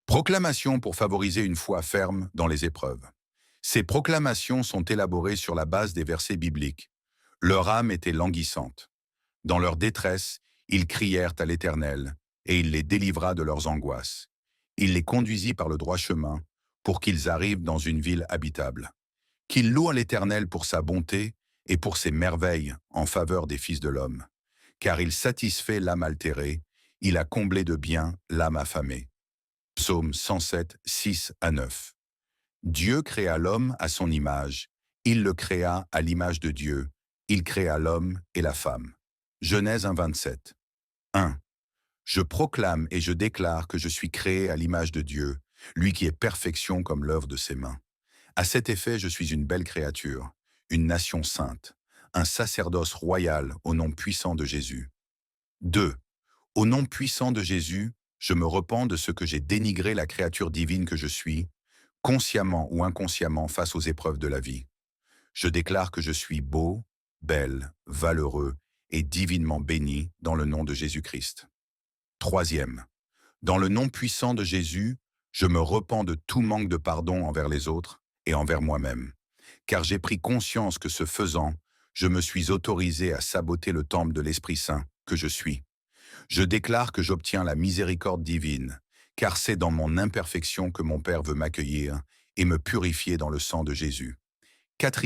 Speaker 1: Proclamation pour favoriser une foi ferme dans les épreuves. Ces proclamations sont élaborées sur la base des versets bibliques. Leur âme était languissante. Dans leur détresse, ils crièrent à l'Éternel, et il les délivra de leurs angoisses. Il les conduisit par le droit chemin, pour qu'ils arrivent dans une ville habitable. Qu'ils louent l'Éternel pour sa bonté et pour ses merveilles en faveur des fils de l'homme. Car il satisfait l'âme altérée, il a comblé de biens l'âme affamée. Psaume 107, 6 à 9. Dieu créa l'homme à son image, il le créa à l'image de Dieu, il créa l'homme et la femme. Genèse 1, 27. 1. Je proclame et je déclare que je suis créé à l'image de Dieu, lui qui est perfection comme l'œuvre de ses mains. À cet effet, je suis une belle créature, une nation sainte, un sacerdoce royal au nom puissant de Jésus. 2. Au nom puissant de Jésus, je me repens de ce que j'ai dénigré la créature divine que je suis, consciemment ou inconsciemment face aux épreuves de la vie. Je déclare que je suis beau, belle, valeureux et divinement béni dans le nom de Jésus-Christ. 3. Dans le nom puissant de Jésus, je me repens de tout manque de pardon envers les autres et envers moi-même, car j'ai pris conscience que ce faisant, je me suis autorisé à saboter le temple de l'Esprit Saint que je suis. Je déclare que j'obtiens la miséricorde divine, car c'est dans mon imperfection que mon Père veut m'accueillir et me purifier dans le sang de Jésus. 4.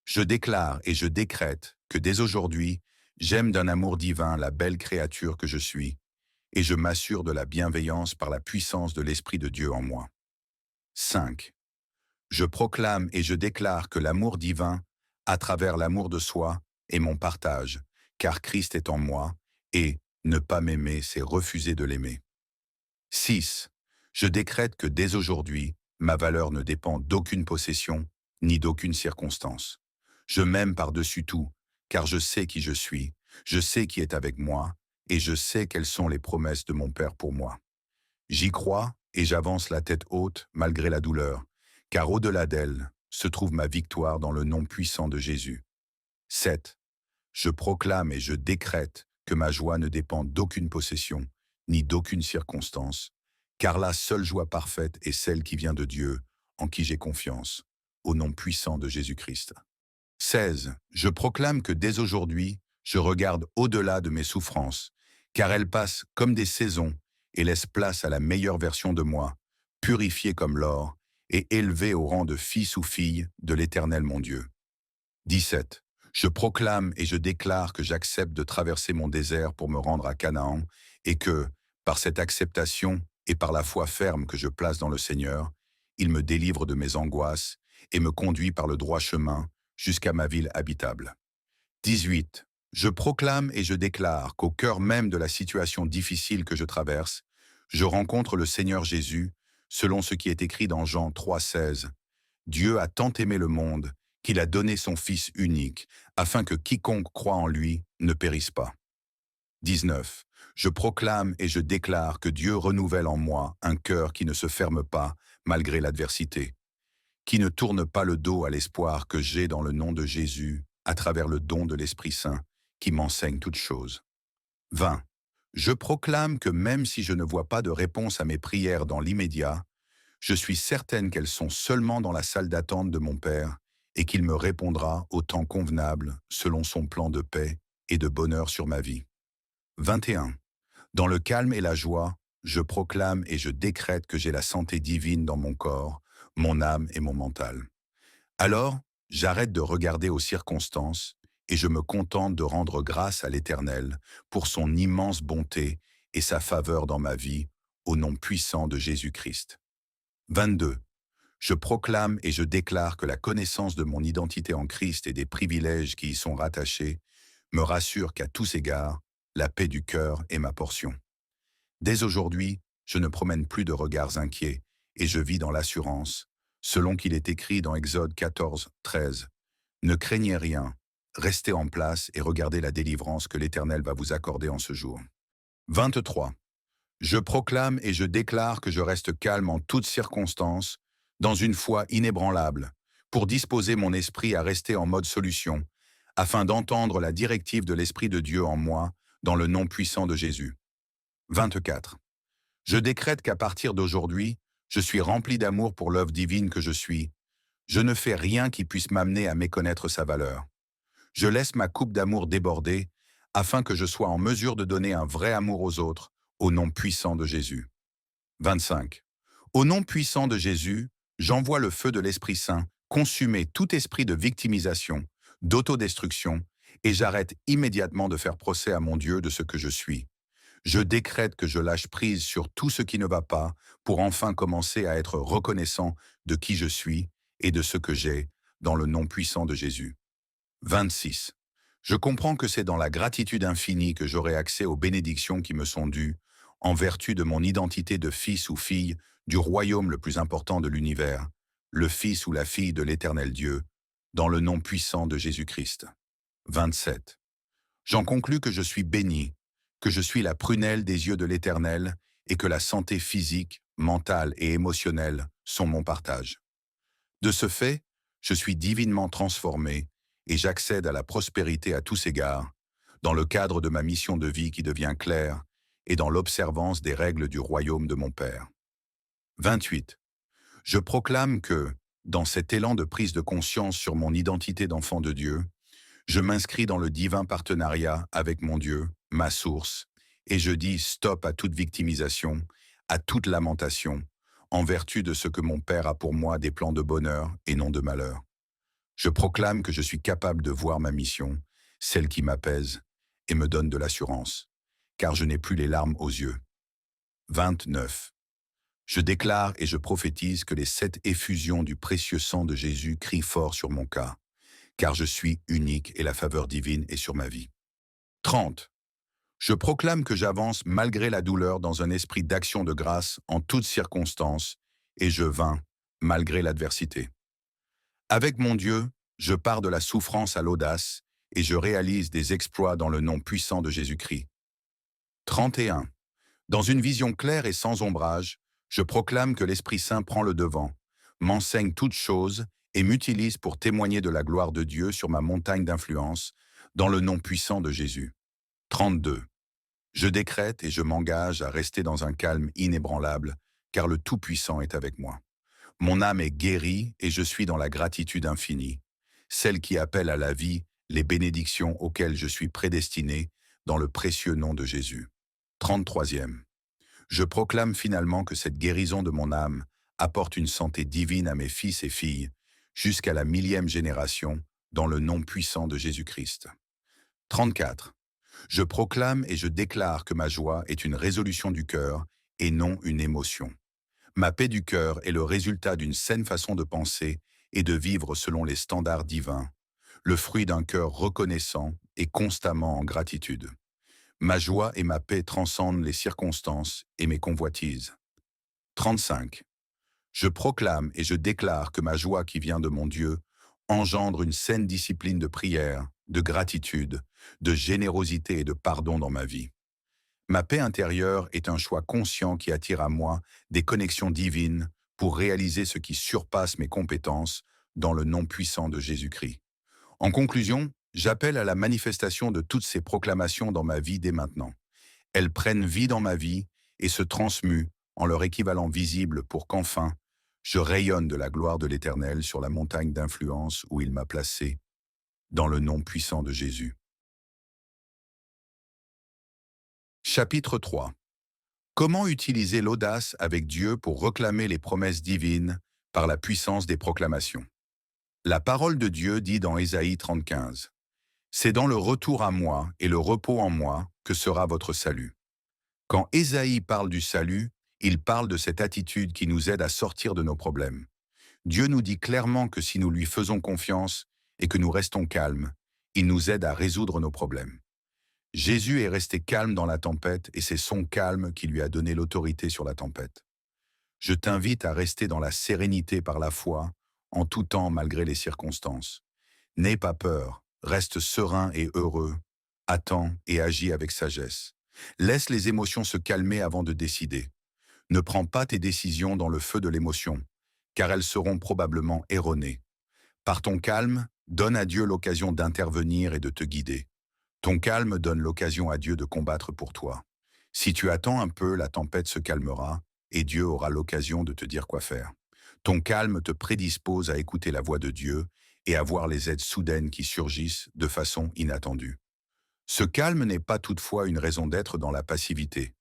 Speaker 1: Je déclare et je décrète que dès aujourd'hui, j'aime d'un amour divin la belle créature que je suis, et je m'assure de la bienveillance par la puissance de l'Esprit de Dieu en moi. 5. Je proclame et je déclare que l'amour divin, à travers l'amour de soi, est mon partage, car Christ est en moi, et ne pas m'aimer, c'est refuser de l'aimer. 6. Je décrète que dès aujourd'hui, ma valeur ne dépend d'aucune possession, ni d'aucune circonstance. Je m'aime par-dessus tout, car je sais qui je suis, je sais qui est avec moi, et je sais quelles sont les promesses de mon Père pour moi. J'y crois et j'avance la tête haute malgré la douleur, car au-delà d'elle se trouve ma victoire dans le nom puissant de Jésus. 7. Je proclame et je décrète que ma joie ne dépend d'aucune possession, ni d'aucune circonstance, car la seule joie parfaite est celle qui vient de Dieu, en qui j'ai confiance, au nom puissant de Jésus-Christ. 16. Je proclame que dès aujourd'hui, Je regarde au-delà de mes souffrances, car elles passent comme des saisons et laissent place à la meilleure version de moi, purifiée comme l'or et élevée au rang de fils ou fille de l'Éternel mon Dieu. 17. Je proclame et je déclare que j'accepte de traverser mon désert pour me rendre à Canaan et que, par cette acceptation et par la foi ferme que je place dans le Seigneur, il me délivre de mes angoisses et me conduit par le droit chemin jusqu'à ma ville habitable. 18. Je proclame et je déclare qu'au cœur même de la situation difficile que je traverse, je rencontre le Seigneur Jésus, selon ce qui est écrit dans Jean 3,16. Dieu a tant aimé le monde qu'il a donné son Fils unique, afin que quiconque croit en lui ne périsse pas. 19. Je proclame et je déclare que Dieu renouvelle en moi un cœur qui ne se ferme pas malgré l'adversité, qui ne tourne pas le dos à l'espoir que j'ai dans le nom de Jésus à travers le don de l'Esprit Saint qui m'enseigne toutes choses. 20. Je proclame que même si je ne vois pas de réponse à mes prières dans l'immédiat, je suis certaine qu'elles sont seulement dans la salle d'attente de mon Père et qu'il me répondra au temps convenable selon son plan de paix et de bonheur sur ma vie. 21. Dans le calme et la joie, je proclame et je décrète que j'ai la santé divine dans mon corps, mon âme et mon mental. Alors, j'arrête de regarder aux circonstances et je me contente de rendre grâce à l'Éternel pour son immense bonté et sa faveur dans ma vie, au nom puissant de Jésus-Christ. 22. Je proclame et je déclare que la connaissance de mon identité en Christ et des privilèges qui y sont rattachés me rassure qu'à tous égards, la paix du cœur est ma portion. Dès aujourd'hui, je ne promène plus de regards inquiets et je vis dans l'assurance, selon qu'il est écrit dans Exode 14, 13. Ne craignez rien, restez en place et regardez la délivrance que l'Éternel va vous accorder en ce jour. 23. Je proclame et je déclare que je reste calme en toutes circonstances, dans une foi inébranlable, pour disposer mon esprit à rester en mode solution, afin d'entendre la directive de l'Esprit de Dieu en moi, dans le nom puissant de Jésus. 24. Je décrète qu'à partir d'aujourd'hui, je suis rempli d'amour pour l'œuvre divine que je suis. Je ne fais rien qui puisse m'amener à méconnaître sa valeur. Je laisse ma coupe d'amour déborder, afin que je sois en mesure de donner un vrai amour aux autres, au nom puissant de Jésus. 25. Au nom puissant de Jésus, j'envoie le feu de l'Esprit Saint consumer tout esprit de victimisation, d'autodestruction, et j'arrête immédiatement de faire procès à mon Dieu de ce que je suis. Je décrète que je lâche prise sur tout ce qui ne va pas pour enfin commencer à être reconnaissant de qui je suis et de ce que j'ai dans le nom puissant de Jésus. 26. Je comprends que c'est dans la gratitude infinie que j'aurai accès aux bénédictions qui me sont dues, en vertu de mon identité de fils ou fille du royaume le plus important de l'univers, le fils ou la fille de l'Éternel Dieu, dans le nom puissant de Jésus-Christ. 27. J'en conclus que je suis béni, que je suis la prunelle des yeux de l'Éternel et que la santé physique, mentale et émotionnelle sont mon partage. De ce fait, je suis divinement transformé et j'accède à la prospérité à tous égards, dans le cadre de ma mission de vie qui devient claire et dans l'observance des règles du royaume de mon Père. 28. Je proclame que, dans cet élan de prise de conscience sur mon identité d'enfant de Dieu, je m'inscris dans le divin partenariat avec mon Dieu, ma source, et je dis stop à toute victimisation, à toute lamentation, en vertu de ce que mon Père a pour moi des plans de bonheur et non de malheur. Je proclame que je suis capable de voir ma mission, celle qui m'apaise et me donne de l'assurance, car je n'ai plus les larmes aux yeux. 29. Je déclare et je prophétise que les 7 effusions du précieux sang de Jésus crient fort sur mon cas, car je suis unique et la faveur divine est sur ma vie. 30. Je proclame que j'avance malgré la douleur dans un esprit d'action de grâce en toutes circonstances, et je vins malgré l'adversité. Avec mon Dieu, je pars de la souffrance à l'audace, et je réalise des exploits dans le nom puissant de Jésus-Christ. 31. Dans une vision claire et sans ombrage, je proclame que l'Esprit Saint prend le devant, m'enseigne toutes choses et m'utilise pour témoigner de la gloire de Dieu sur ma montagne d'influence, dans le nom puissant de Jésus. 32. Je décrète et je m'engage à rester dans un calme inébranlable, car le Tout-Puissant est avec moi. Mon âme est guérie et je suis dans la gratitude infinie, celle qui appelle à la vie les bénédictions auxquelles je suis prédestiné dans le précieux nom de Jésus. 33e. Je proclame finalement que cette guérison de mon âme apporte une santé divine à mes fils et filles, jusqu'à la 1000e génération, dans le nom puissant de Jésus-Christ. 34. Je proclame et je déclare que ma joie est une résolution du cœur et non une émotion. Ma paix du cœur est le résultat d'une saine façon de penser et de vivre selon les standards divins, le fruit d'un cœur reconnaissant et constamment en gratitude. Ma joie et ma paix transcendent les circonstances et mes convoitises. 35. Je proclame et je déclare que ma joie qui vient de mon Dieu engendre une saine discipline de prière, de gratitude, de générosité et de pardon dans ma vie. Ma paix intérieure est un choix conscient qui attire à moi des connexions divines pour réaliser ce qui surpasse mes compétences dans le nom puissant de Jésus-Christ. En conclusion, j'appelle à la manifestation de toutes ces proclamations dans ma vie dès maintenant. Elles prennent vie dans ma vie et se transmuent en leur équivalent visible pour qu'enfin, je rayonne de la gloire de l'Éternel sur la montagne d'influence où il m'a placé, dans le nom puissant de Jésus. Chapitre 3. Comment utiliser l'audace avec Dieu pour réclamer les promesses divines par la puissance des proclamations? La parole de Dieu dit dans Ésaïe 30,15 « C'est dans le retour à moi et le repos en moi que sera votre salut. » Quand Ésaïe parle du salut, il parle de cette attitude qui nous aide à sortir de nos problèmes. Dieu nous dit clairement que si nous lui faisons confiance et que nous restons calmes, il nous aide à résoudre nos problèmes. Jésus est resté calme dans la tempête et c'est son calme qui lui a donné l'autorité sur la tempête. Je t'invite à rester dans la sérénité par la foi, en tout temps malgré les circonstances. N'aie pas peur, reste serein et heureux, attends et agis avec sagesse. Laisse les émotions se calmer avant de décider. Ne prends pas tes décisions dans le feu de l'émotion, car elles seront probablement erronées. Par ton calme, donne à Dieu l'occasion d'intervenir et de te guider. Ton calme donne l'occasion à Dieu de combattre pour toi. Si tu attends un peu, la tempête se calmera et Dieu aura l'occasion de te dire quoi faire. Ton calme te prédispose à écouter la voix de Dieu et à voir les aides soudaines qui surgissent de façon inattendue. Ce calme n'est pas toutefois une raison d'être dans la passivité.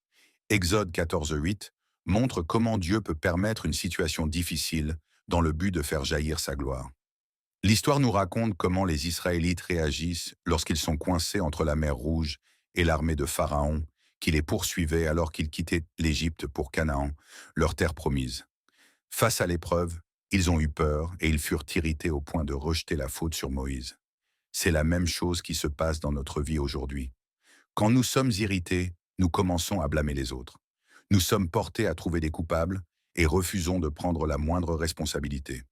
Speaker 1: Exode 14,8 montre comment Dieu peut permettre une situation difficile dans le but de faire jaillir sa gloire. L'histoire nous raconte comment les Israélites réagissent lorsqu'ils sont coincés entre la mer Rouge et l'armée de Pharaon, qui les poursuivait alors qu'ils quittaient l'Égypte pour Canaan, leur terre promise. Face à l'épreuve, ils ont eu peur et ils furent irrités au point de rejeter la faute sur Moïse. C'est la même chose qui se passe dans notre vie aujourd'hui. Quand nous sommes irrités, nous commençons à blâmer les autres. Nous sommes portés à trouver des coupables et refusons de prendre la moindre responsabilité.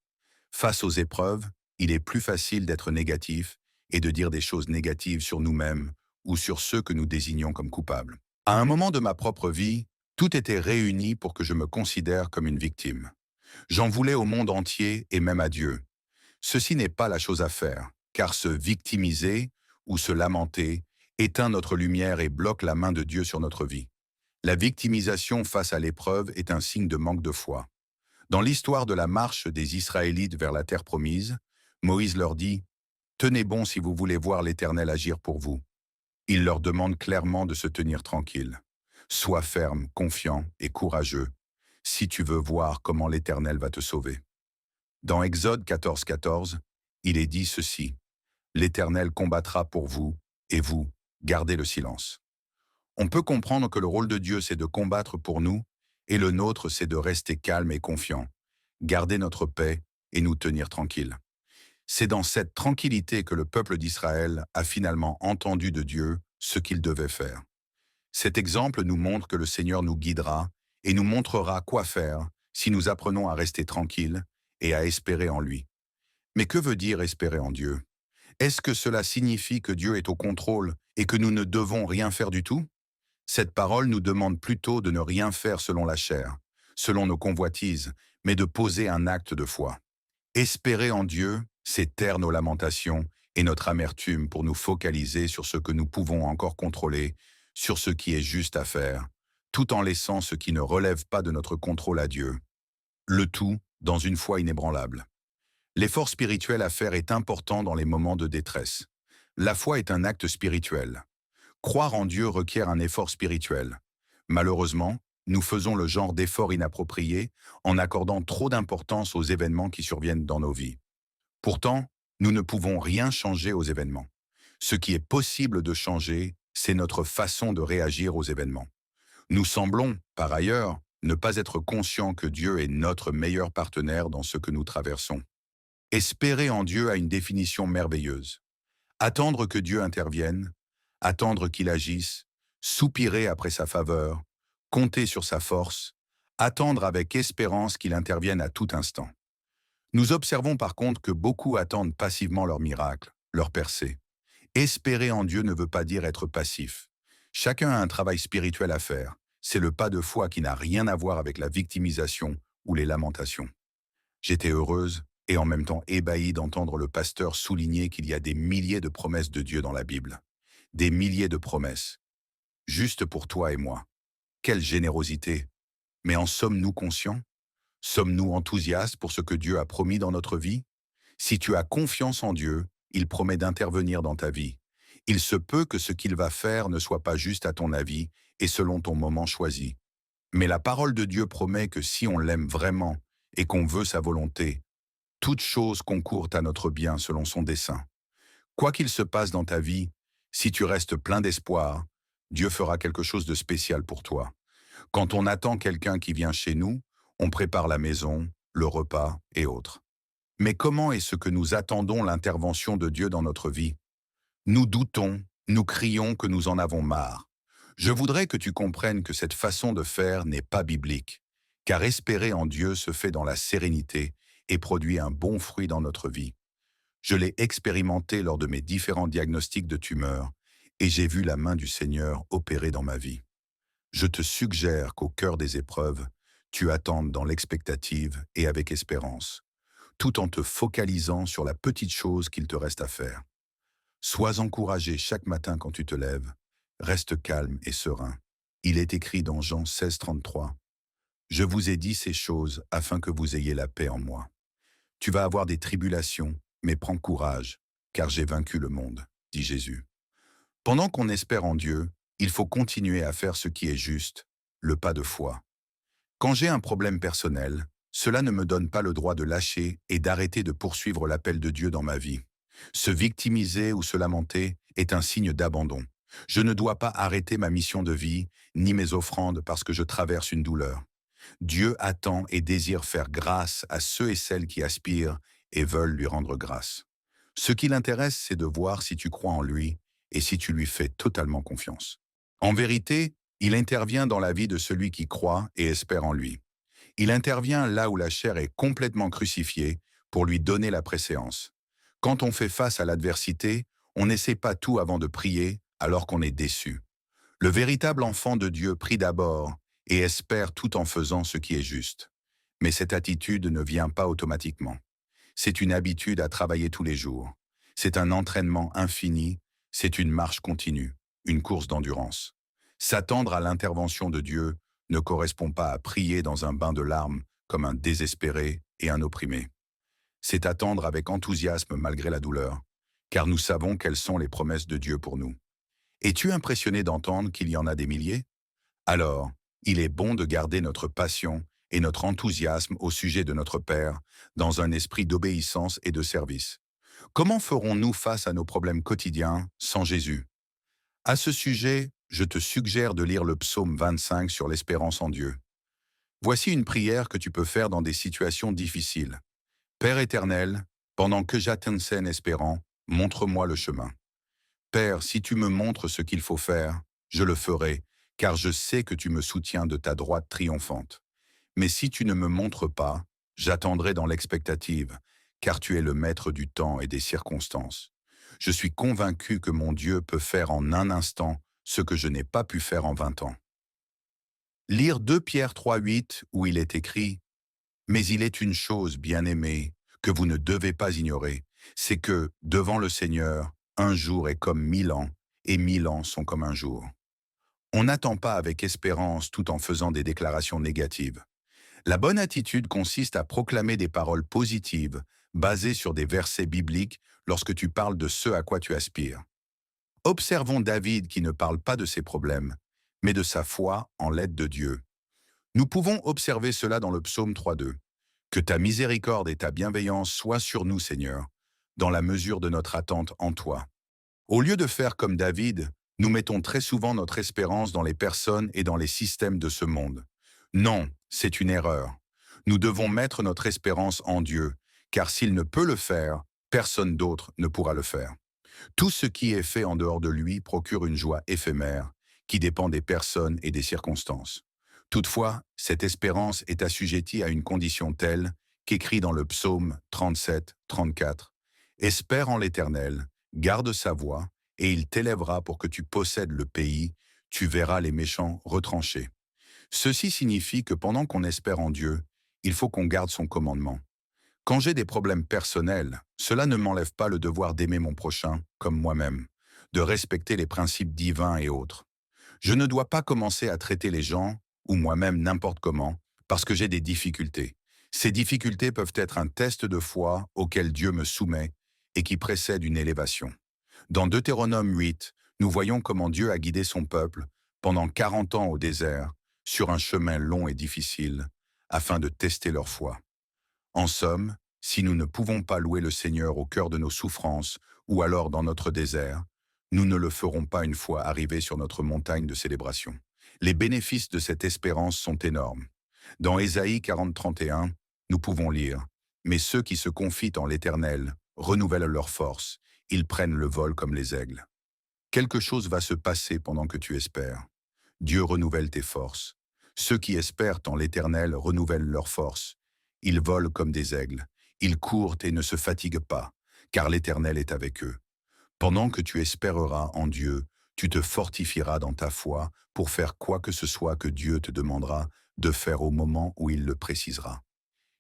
Speaker 1: Face aux épreuves, il est plus facile d'être négatif et de dire des choses négatives sur nous-mêmes ou sur ceux que nous désignons comme coupables. À un moment de ma propre vie, tout était réuni pour que je me considère comme une victime. J'en voulais au monde entier et même à Dieu. Ceci n'est pas la chose à faire, car se victimiser ou se lamenter éteint notre lumière et bloque la main de Dieu sur notre vie. La victimisation face à l'épreuve est un signe de manque de foi. Dans l'histoire de la marche des Israélites vers la terre promise, Moïse leur dit « Tenez bon si vous voulez voir l'Éternel agir pour vous. » Il leur demande clairement de se tenir tranquille. Sois ferme, confiant et courageux, si tu veux voir comment l'Éternel va te sauver. Dans Exode 14,14, il est dit ceci « L'Éternel combattra pour vous, et vous, gardez le silence. » On peut comprendre que le rôle de Dieu, c'est de combattre pour nous, et le nôtre, c'est de rester calme et confiant, garder notre paix et nous tenir tranquilles. C'est dans cette tranquillité que le peuple d'Israël a finalement entendu de Dieu ce qu'il devait faire. Cet exemple nous montre que le Seigneur nous guidera et nous montrera quoi faire si nous apprenons à rester tranquilles et à espérer en lui. Mais que veut dire espérer en Dieu? Est-ce que cela signifie que Dieu est au contrôle et que nous ne devons rien faire du tout? Cette parole nous demande plutôt de ne rien faire selon la chair, selon nos convoitises, mais de poser un acte de foi. Espérer en Dieu, c'est taire nos lamentations et notre amertume pour nous focaliser sur ce que nous pouvons encore contrôler, sur ce qui est juste à faire, tout en laissant ce qui ne relève pas de notre contrôle à Dieu. Le tout dans une foi inébranlable. L'effort spirituel à faire est important dans les moments de détresse. La foi est un acte spirituel. Croire en Dieu requiert un effort spirituel. Malheureusement, nous faisons le genre d'effort inapproprié en accordant trop d'importance aux événements qui surviennent dans nos vies. Pourtant, nous ne pouvons rien changer aux événements. Ce qui est possible de changer, c'est notre façon de réagir aux événements. Nous semblons, par ailleurs, ne pas être conscients que Dieu est notre meilleur partenaire dans ce que nous traversons. Espérer en Dieu a une définition merveilleuse. Attendre que Dieu intervienne, attendre qu'il agisse, soupirer après sa faveur, compter sur sa force, attendre avec espérance qu'il intervienne à tout instant. Nous observons par contre que beaucoup attendent passivement leur miracle, leur percée. Espérer en Dieu ne veut pas dire être passif. Chacun a un travail spirituel à faire. C'est le pas de foi qui n'a rien à voir avec la victimisation ou les lamentations. J'étais heureuse et en même temps ébahie d'entendre le pasteur souligner qu'il y a des milliers de promesses de Dieu dans la Bible. Des milliers de promesses. Juste pour toi et moi. Quelle générosité! Mais en sommes-nous conscients? Sommes-nous enthousiastes pour ce que Dieu a promis dans notre vie? Si tu as confiance en Dieu, il promet d'intervenir dans ta vie. Il se peut que ce qu'il va faire ne soit pas juste à ton avis et selon ton moment choisi. Mais la parole de Dieu promet que si on l'aime vraiment et qu'on veut sa volonté, toutes choses concourent à notre bien selon son dessein. Quoi qu'il se passe dans ta vie, si tu restes plein d'espoir, Dieu fera quelque chose de spécial pour toi. Quand on attend quelqu'un qui vient chez nous, on prépare la maison, le repas et autres. Mais comment est-ce que nous attendons l'intervention de Dieu dans notre vie? Nous doutons, nous crions que nous en avons marre. Je voudrais que tu comprennes que cette façon de faire n'est pas biblique, car espérer en Dieu se fait dans la sérénité et produit un bon fruit dans notre vie. Je l'ai expérimenté lors de mes différents diagnostics de tumeurs et j'ai vu la main du Seigneur opérer dans ma vie. Je te suggère qu'au cœur des épreuves, tu attendes dans l'expectative et avec espérance, tout en te focalisant sur la petite chose qu'il te reste à faire. Sois encouragé chaque matin quand tu te lèves. Reste calme et serein. Il est écrit dans Jean 16:33. Je vous ai dit ces choses afin que vous ayez la paix en moi. Tu vas avoir des tribulations, mais prends courage, car j'ai vaincu le monde, dit Jésus. Pendant qu'on espère en Dieu, il faut continuer à faire ce qui est juste, le pas de foi. Quand j'ai un problème personnel, cela ne me donne pas le droit de lâcher et d'arrêter de poursuivre l'appel de Dieu dans ma vie. Se victimiser ou se lamenter est un signe d'abandon. Je ne dois pas arrêter ma mission de vie, ni mes offrandes parce que je traverse une douleur. Dieu attend et désire faire grâce à ceux et celles qui aspirent et veulent lui rendre grâce. Ce qui l'intéresse, c'est de voir si tu crois en lui et si tu lui fais totalement confiance. En vérité, il intervient dans la vie de celui qui croit et espère en lui. Il intervient là où la chair est complètement crucifiée pour lui donner la préséance. Quand on fait face à l'adversité, on n'essaie pas tout avant de prier alors qu'on est déçu. Le véritable enfant de Dieu prie d'abord et espère tout en faisant ce qui est juste. Mais cette attitude ne vient pas automatiquement. C'est une habitude à travailler tous les jours. C'est un entraînement infini, c'est une marche continue, une course d'endurance. S'attendre à l'intervention de Dieu ne correspond pas à prier dans un bain de larmes comme un désespéré et un opprimé. C'est attendre avec enthousiasme malgré la douleur, car nous savons quelles sont les promesses de Dieu pour nous. Es-tu impressionné d'entendre qu'il y en a des milliers? Alors, il est bon de garder notre passion et notre enthousiasme au sujet de notre Père dans un esprit d'obéissance et de service. Comment ferons-nous face à nos problèmes quotidiens sans Jésus? À ce sujet, je te suggère de lire le psaume 25 sur l'espérance en Dieu. Voici une prière que tu peux faire dans des situations difficiles. Père éternel, pendant que j'attends en espérant, montre-moi le chemin. Père, si tu me montres ce qu'il faut faire, je le ferai, car je sais que tu me soutiens de ta droite triomphante. Mais si tu ne me montres pas, j'attendrai dans l'expectative, car tu es le maître du temps et des circonstances. Je suis convaincu que mon Dieu peut faire en un instant ce que je n'ai pas pu faire en 20 ans. Lire 2 Pierre 3:8 où il est écrit « Mais il est une chose, bien-aimée, que vous ne devez pas ignorer, c'est que, devant le Seigneur, un jour est comme 1000 ans, et 1000 ans sont comme un jour. » On n'attend pas avec espérance tout en faisant des déclarations négatives. La bonne attitude consiste à proclamer des paroles positives, basées sur des versets bibliques, lorsque tu parles de ce à quoi tu aspires. Observons David qui ne parle pas de ses problèmes, mais de sa foi en l'aide de Dieu. Nous pouvons observer cela dans le psaume 3:2. Que ta miséricorde et ta bienveillance soient sur nous, Seigneur, dans la mesure de notre attente en toi. Au lieu de faire comme David, nous mettons très souvent notre espérance dans les personnes et dans les systèmes de ce monde. Non, c'est une erreur. Nous devons mettre notre espérance en Dieu, car s'il ne peut le faire, personne d'autre ne pourra le faire. Tout ce qui est fait en dehors de lui procure une joie éphémère, qui dépend des personnes et des circonstances. Toutefois, cette espérance est assujettie à une condition telle qu'écrit dans le psaume 37-34, « Espère en l'Éternel, garde sa voie, et il t'élèvera pour que tu possèdes le pays, tu verras les méchants retranchés. » Ceci signifie que pendant qu'on espère en Dieu, il faut qu'on garde son commandement. Quand j'ai des problèmes personnels, cela ne m'enlève pas le devoir d'aimer mon prochain comme moi-même, de respecter les principes divins et autres. Je ne dois pas commencer à traiter les gens, ou moi-même n'importe comment, parce que j'ai des difficultés. Ces difficultés peuvent être un test de foi auquel Dieu me soumet et qui précède une élévation. Dans Deutéronome 8, nous voyons comment Dieu a guidé son peuple pendant 40 ans au désert, sur un chemin long et difficile, afin de tester leur foi. En somme, si nous ne pouvons pas louer le Seigneur au cœur de nos souffrances ou alors dans notre désert, nous ne le ferons pas une fois arrivés sur notre montagne de célébration. Les bénéfices de cette espérance sont énormes. Dans Ésaïe 40-31, nous pouvons lire « Mais ceux qui se confient en l'Éternel renouvellent leur force, ils prennent le vol comme les aigles. » Quelque chose va se passer pendant que tu espères. Dieu renouvelle tes forces. Ceux qui espèrent en l'Éternel renouvellent leurs forces. Ils volent comme des aigles. Ils courent et ne se fatiguent pas, car l'Éternel est avec eux. Pendant que tu espéreras en Dieu, tu te fortifieras dans ta foi pour faire quoi que ce soit que Dieu te demandera de faire au moment où il le précisera.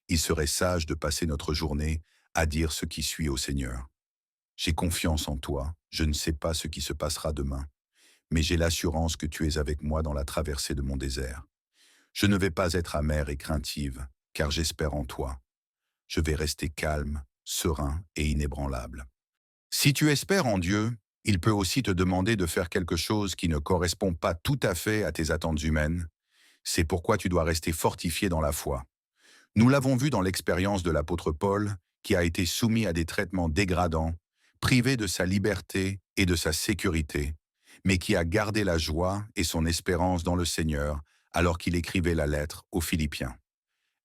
Speaker 1: Il serait sage de passer notre journée à dire ce qui suit au Seigneur. J'ai confiance en toi, je ne sais pas ce qui se passera demain, mais j'ai l'assurance que tu es avec moi dans la traversée de mon désert. Je ne vais pas être amère et craintive, car j'espère en toi. Je vais rester calme, serein et inébranlable. Si tu espères en Dieu, il peut aussi te demander de faire quelque chose qui ne correspond pas tout à fait à tes attentes humaines. C'est pourquoi tu dois rester fortifié dans la foi. Nous l'avons vu dans l'expérience de l'apôtre Paul, qui a été soumis à des traitements dégradants, privé de sa liberté et de sa sécurité, mais qui a gardé la joie et son espérance dans le Seigneur alors qu'il écrivait la lettre aux Philippiens.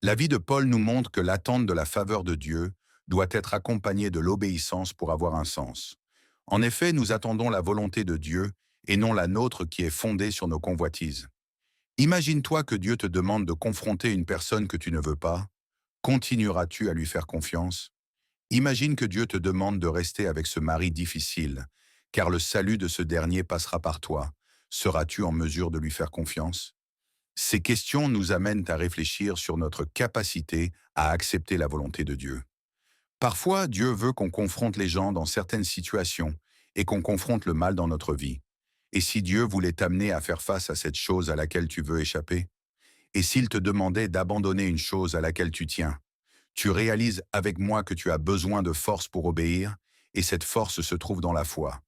Speaker 1: La vie de Paul nous montre que l'attente de la faveur de Dieu doit être accompagnée de l'obéissance pour avoir un sens. En effet, nous attendons la volonté de Dieu et non la nôtre qui est fondée sur nos convoitises. Imagine-toi que Dieu te demande de confronter une personne que tu ne veux pas. Continueras-tu à lui faire confiance? Imagine que Dieu te demande de rester avec ce mari difficile, car le salut de ce dernier passera par toi. Seras-tu en mesure de lui faire confiance? Ces questions nous amènent à réfléchir sur notre capacité à accepter la volonté de Dieu. Parfois, Dieu veut qu'on confronte les gens dans certaines situations et qu'on confronte le mal dans notre vie. Et si Dieu voulait t'amener à faire face à cette chose à laquelle tu veux échapper? Et s'il te demandait d'abandonner une chose à laquelle tu tiens? Tu réalises avec moi que tu as besoin de force pour obéir, et cette force se trouve dans la foi.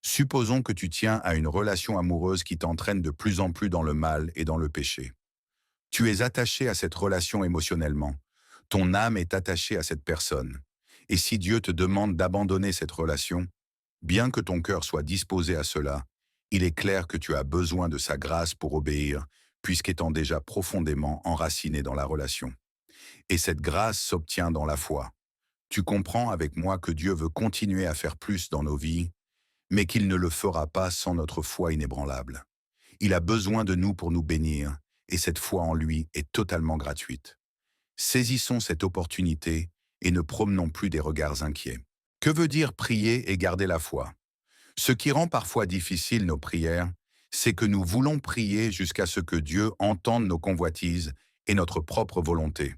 Speaker 1: Supposons que tu tiens à une relation amoureuse qui t'entraîne de plus en plus dans le mal et dans le péché. Tu es attaché à cette relation émotionnellement. Ton âme est attachée à cette personne. Et si Dieu te demande d'abandonner cette relation, bien que ton cœur soit disposé à cela, il est clair que tu as besoin de sa grâce pour obéir, puisqu'étant déjà profondément enraciné dans la relation. Et cette grâce s'obtient dans la foi. Tu comprends avec moi que Dieu veut continuer à faire plus dans nos vies, mais qu'il ne le fera pas sans notre foi inébranlable. Il a besoin de nous pour nous bénir, et cette foi en lui est totalement gratuite. Saisissons cette opportunité et ne promenons plus des regards inquiets. Que veut dire prier et garder la foi? Ce qui rend parfois difficile nos prières, c'est que nous voulons prier jusqu'à ce que Dieu entende nos convoitises et notre propre volonté.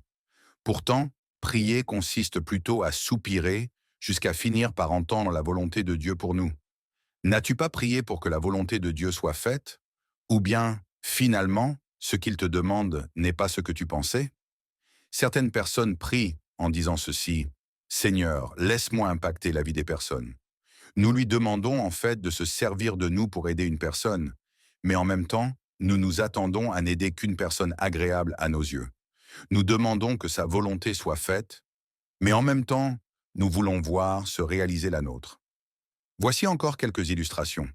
Speaker 1: Pourtant, prier consiste plutôt à soupirer jusqu'à finir par entendre la volonté de Dieu pour nous. N'as-tu pas prié pour que la volonté de Dieu soit faite? Ou bien, finalement, ce qu'il te demande n'est pas ce que tu pensais? Certaines personnes prient en disant ceci: Seigneur, laisse-moi impacter la vie des personnes. Nous lui demandons en fait de se servir de nous pour aider une personne, mais en même temps, nous nous attendons à n'aider qu'une personne agréable à nos yeux. Nous demandons que sa volonté soit faite, mais en même temps, nous voulons voir se réaliser la nôtre. Voici encore quelques illustrations.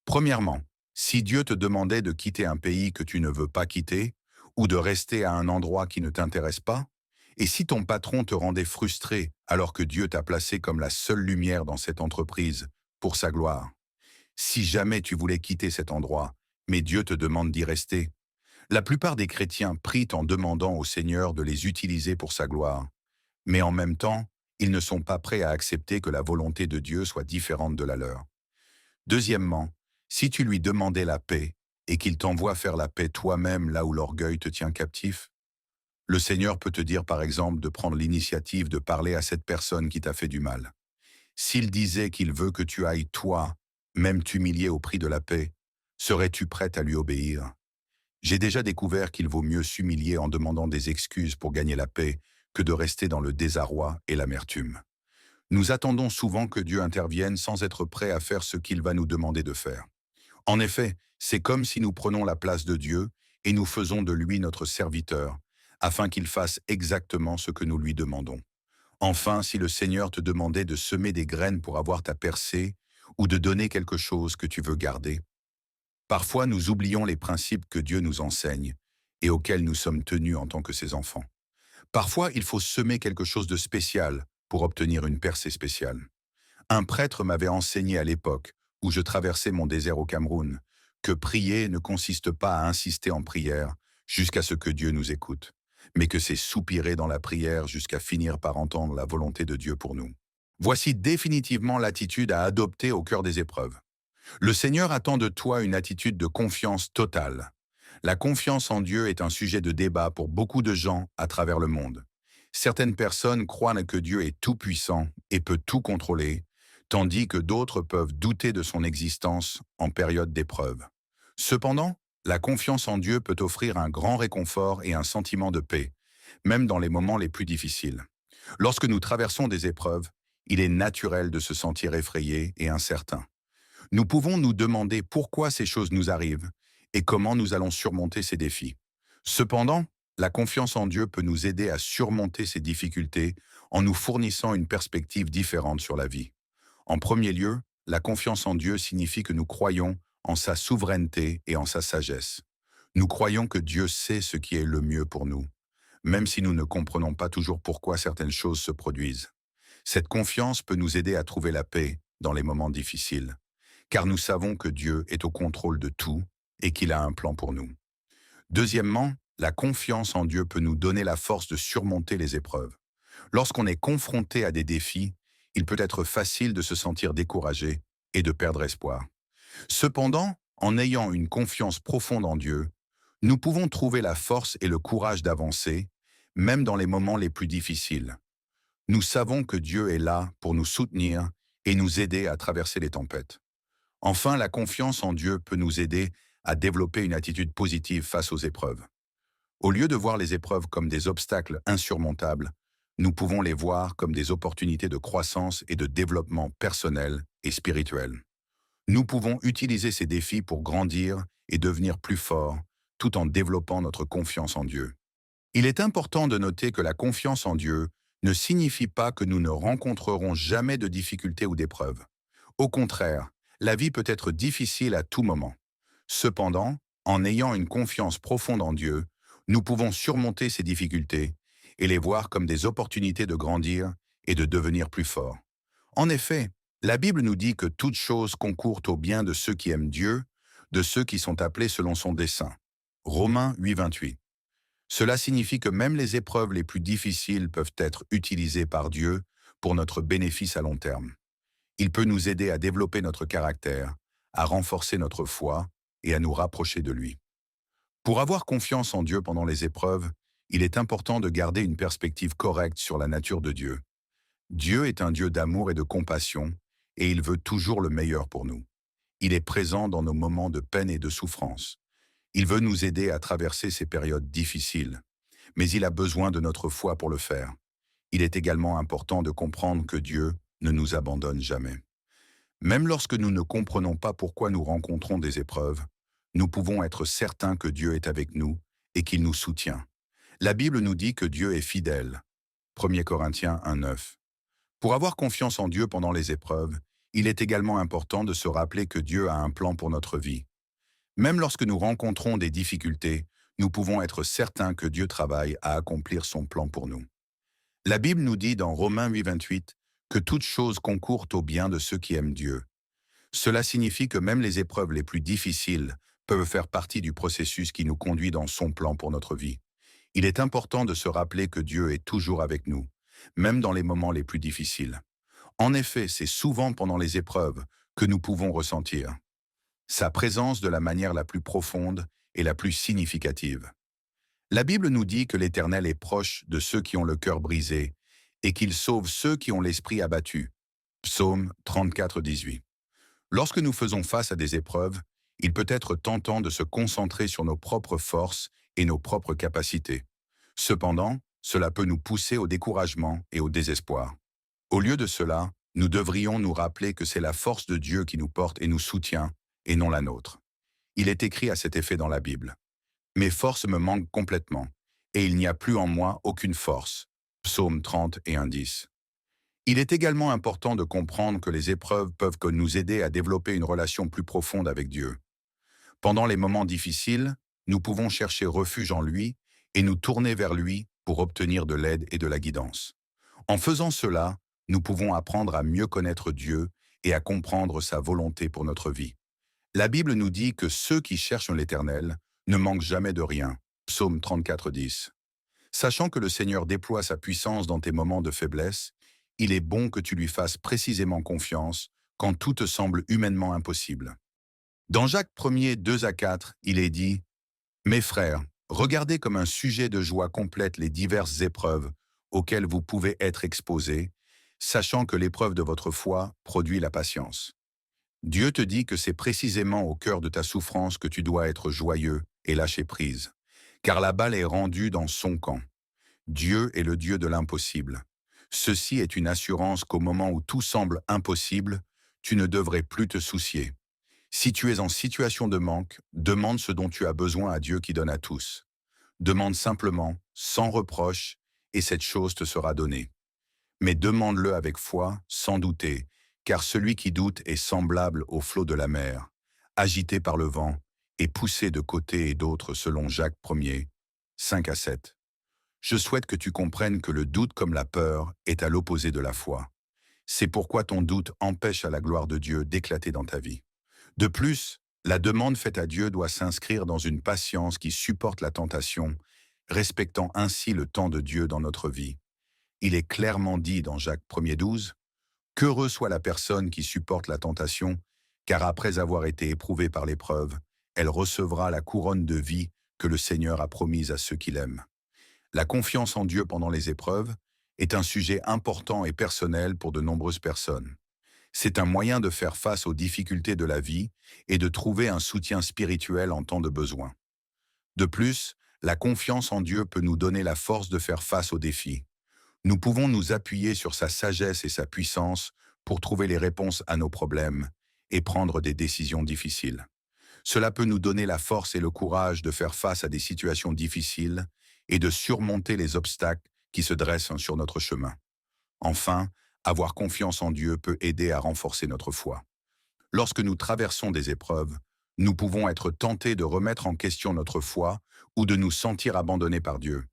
Speaker 1: Premièrement, si Dieu te demandait de quitter un pays que tu ne veux pas quitter, ou de rester à un endroit qui ne t'intéresse pas, et si ton patron te rendait frustré alors que Dieu t'a placé comme la seule lumière dans cette entreprise, pour sa gloire, si jamais tu voulais quitter cet endroit, mais Dieu te demande d'y rester, la plupart des chrétiens prient en demandant au Seigneur de les utiliser pour sa gloire, mais en même temps, ils ne sont pas prêts à accepter que la volonté de Dieu soit différente de la leur. Deuxièmement, si tu lui demandais la paix et qu'il t'envoie faire la paix toi-même là où l'orgueil te tient captif, le Seigneur peut te dire par exemple de prendre l'initiative de parler à cette personne qui t'a fait du mal. S'il disait qu'il veut que tu ailles toi, même t'humilier au prix de la paix, serais-tu prête à lui obéir? J'ai déjà découvert qu'il vaut mieux s'humilier en demandant des excuses pour gagner la paix que de rester dans le désarroi et l'amertume. Nous attendons souvent que Dieu intervienne sans être prêt à faire ce qu'il va nous demander de faire. En effet, c'est comme si nous prenons la place de Dieu et nous faisons de lui notre serviteur, afin qu'il fasse exactement ce que nous lui demandons. Enfin, si le Seigneur te demandait de semer des graines pour avoir ta percée, ou de donner quelque chose que tu veux garder, parfois nous oublions les principes que Dieu nous enseigne et auxquels nous sommes tenus en tant que ses enfants. Parfois, il faut semer quelque chose de spécial pour obtenir une percée spéciale. Un prêtre m'avait enseigné à l'époque, où je traversais mon désert au Cameroun, que prier ne consiste pas à insister en prière jusqu'à ce que Dieu nous écoute, mais que c'est soupirer dans la prière jusqu'à finir par entendre la volonté de Dieu pour nous. Voici définitivement l'attitude à adopter au cœur des épreuves. Le Seigneur attend de toi une attitude de confiance totale. La confiance en Dieu est un sujet de débat pour beaucoup de gens à travers le monde. Certaines personnes croient que Dieu est tout-puissant et peut tout contrôler, tandis que d'autres peuvent douter de son existence en période d'épreuve. Cependant, la confiance en Dieu peut offrir un grand réconfort et un sentiment de paix, même dans les moments les plus difficiles. Lorsque nous traversons des épreuves, il est naturel de se sentir effrayé et incertain. Nous pouvons nous demander pourquoi ces choses nous arrivent et comment nous allons surmonter ces défis. Cependant, la confiance en Dieu peut nous aider à surmonter ces difficultés en nous fournissant une perspective différente sur la vie. En premier lieu, la confiance en Dieu signifie que nous croyons en sa souveraineté et en sa sagesse. Nous croyons que Dieu sait ce qui est le mieux pour nous, même si nous ne comprenons pas toujours pourquoi certaines choses se produisent. Cette confiance peut nous aider à trouver la paix dans les moments difficiles, car nous savons que Dieu est au contrôle de tout et qu'il a un plan pour nous. Deuxièmement, la confiance en Dieu peut nous donner la force de surmonter les épreuves. Lorsqu'on est confronté à des défis, il peut être facile de se sentir découragé et de perdre espoir. Cependant, en ayant une confiance profonde en Dieu, nous pouvons trouver la force et le courage d'avancer, même dans les moments les plus difficiles. Nous savons que Dieu est là pour nous soutenir et nous aider à traverser les tempêtes. Enfin, la confiance en Dieu peut nous aider à développer une attitude positive face aux épreuves. Au lieu de voir les épreuves comme des obstacles insurmontables, nous pouvons les voir comme des opportunités de croissance et de développement personnel et spirituel. Nous pouvons utiliser ces défis pour grandir et devenir plus forts, tout en développant notre confiance en Dieu. Il est important de noter que la confiance en Dieu ne signifie pas que nous ne rencontrerons jamais de difficultés ou d'épreuves. Au contraire, la vie peut être difficile à tout moment. Cependant, en ayant une confiance profonde en Dieu, nous pouvons surmonter ces difficultés et les voir comme des opportunités de grandir et de devenir plus forts. En effet, la Bible nous dit que toutes choses concourent au bien de ceux qui aiment Dieu, de ceux qui sont appelés selon son dessein. Romains 8, 28. Cela signifie que même les épreuves les plus difficiles peuvent être utilisées par Dieu pour notre bénéfice à long terme. Il peut nous aider à développer notre caractère, à renforcer notre foi et à nous rapprocher de lui. Pour avoir confiance en Dieu pendant les épreuves, il est important de garder une perspective correcte sur la nature de Dieu. Dieu est un Dieu d'amour et de compassion, et il veut toujours le meilleur pour nous. Il est présent dans nos moments de peine et de souffrance. Il veut nous aider à traverser ces périodes difficiles, mais il a besoin de notre foi pour le faire. Il est également important de comprendre que Dieu ne nous abandonne jamais. Même lorsque nous ne comprenons pas pourquoi nous rencontrons des épreuves, nous pouvons être certains que Dieu est avec nous et qu'il nous soutient. La Bible nous dit que Dieu est fidèle. 1 Corinthiens 1,9. Pour avoir confiance en Dieu pendant les épreuves, il est également important de se rappeler que Dieu a un plan pour notre vie. Même lorsque nous rencontrons des difficultés, nous pouvons être certains que Dieu travaille à accomplir son plan pour nous. La Bible nous dit dans Romains 8,28 que toute chose concourt au bien de ceux qui aiment Dieu. Cela signifie que même les épreuves les plus difficiles peuvent faire partie du processus qui nous conduit dans son plan pour notre vie. Il est important de se rappeler que Dieu est toujours avec nous, même dans les moments les plus difficiles. En effet, c'est souvent pendant les épreuves que nous pouvons ressentir sa présence de la manière la plus profonde et la plus significative. La Bible nous dit que l'Éternel est proche de ceux qui ont le cœur brisé et qu'il sauve ceux qui ont l'esprit abattu. Psaume 34, 18. Lorsque nous faisons face à des épreuves, il peut être tentant de se concentrer sur nos propres forces et nos propres capacités. Cependant, cela peut nous pousser au découragement et au désespoir. Au lieu de cela, nous devrions nous rappeler que c'est la force de Dieu qui nous porte et nous soutient, et non la nôtre. Il est écrit à cet effet dans la Bible. Mes forces me manquent complètement, et il n'y a plus en moi aucune force. Psaume 30 et 1,10. Il est également important de comprendre que les épreuves peuvent nous aider à développer une relation plus profonde avec Dieu. Pendant les moments difficiles, nous pouvons chercher refuge en lui et nous tourner vers lui pour obtenir de l'aide et de la guidance. En faisant cela, nous pouvons apprendre à mieux connaître Dieu et à comprendre sa volonté pour notre vie. La Bible nous dit que ceux qui cherchent l'Éternel ne manquent jamais de rien. Psaume 34, 10. Sachant que le Seigneur déploie sa puissance dans tes moments de faiblesse, il est bon que tu lui fasses précisément confiance quand tout te semble humainement impossible. Dans Jacques 1er, 2 à 4, il est dit « Mes frères, regardez comme un sujet de joie complète les diverses épreuves auxquelles vous pouvez être exposés, sachant que l'épreuve de votre foi produit la patience. Dieu te dit que c'est précisément au cœur de ta souffrance que tu dois être joyeux et lâcher prise, car la balle est rendue dans son camp. Dieu est le Dieu de l'impossible. Ceci est une assurance qu'au moment où tout semble impossible, tu ne devrais plus te soucier. Si tu es en situation de manque, demande ce dont tu as besoin à Dieu qui donne à tous. Demande simplement, sans reproche, et cette chose te sera donnée. Mais demande-le avec foi, sans douter, car celui qui doute est semblable au flot de la mer, agité par le vent et poussé de côté et d'autre selon Jacques 1er, 5 à 7. Je souhaite que tu comprennes que le doute comme la peur est à l'opposé de la foi. C'est pourquoi ton doute empêche à la gloire de Dieu d'éclater dans ta vie. De plus, la demande faite à Dieu doit s'inscrire dans une patience qui supporte la tentation, respectant ainsi le temps de Dieu dans notre vie. Il est clairement dit dans Jacques 1er 12, « Qu'heureux soit la personne qui supporte la tentation, car après avoir été éprouvée par l'épreuve, elle recevra la couronne de vie que le Seigneur a promise à ceux qui l'aiment. » La confiance en Dieu pendant les épreuves est un sujet important et personnel pour de nombreuses personnes. C'est un moyen de faire face aux difficultés de la vie et de trouver un soutien spirituel en temps de besoin. De plus, la confiance en Dieu peut nous donner la force de faire face aux défis. Nous pouvons nous appuyer sur sa sagesse et sa puissance pour trouver les réponses à nos problèmes et prendre des décisions difficiles. Cela peut nous donner la force et le courage de faire face à des situations difficiles et de surmonter les obstacles qui se dressent sur notre chemin. Enfin, avoir confiance en Dieu peut aider à renforcer notre foi. Lorsque nous traversons des épreuves, nous pouvons être tentés de remettre en question notre foi ou de nous sentir abandonnés par Dieu.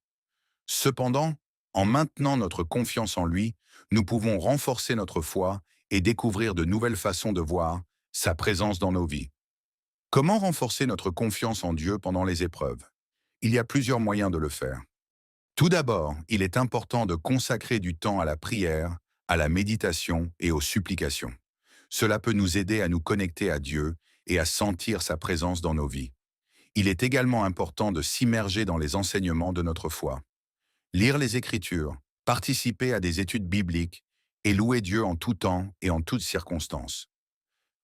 Speaker 1: Cependant, en maintenant notre confiance en lui, nous pouvons renforcer notre foi et découvrir de nouvelles façons de voir sa présence dans nos vies. Comment renforcer notre confiance en Dieu pendant les épreuves? Il y a plusieurs moyens de le faire. Tout d'abord, il est important de consacrer du temps à la prière, à la méditation et aux supplications. Cela peut nous aider à nous connecter à Dieu et à sentir sa présence dans nos vies. Il est également important de s'immerger dans les enseignements de notre foi. Lire les Écritures, participer à des études bibliques et louer Dieu en tout temps et en toutes circonstances.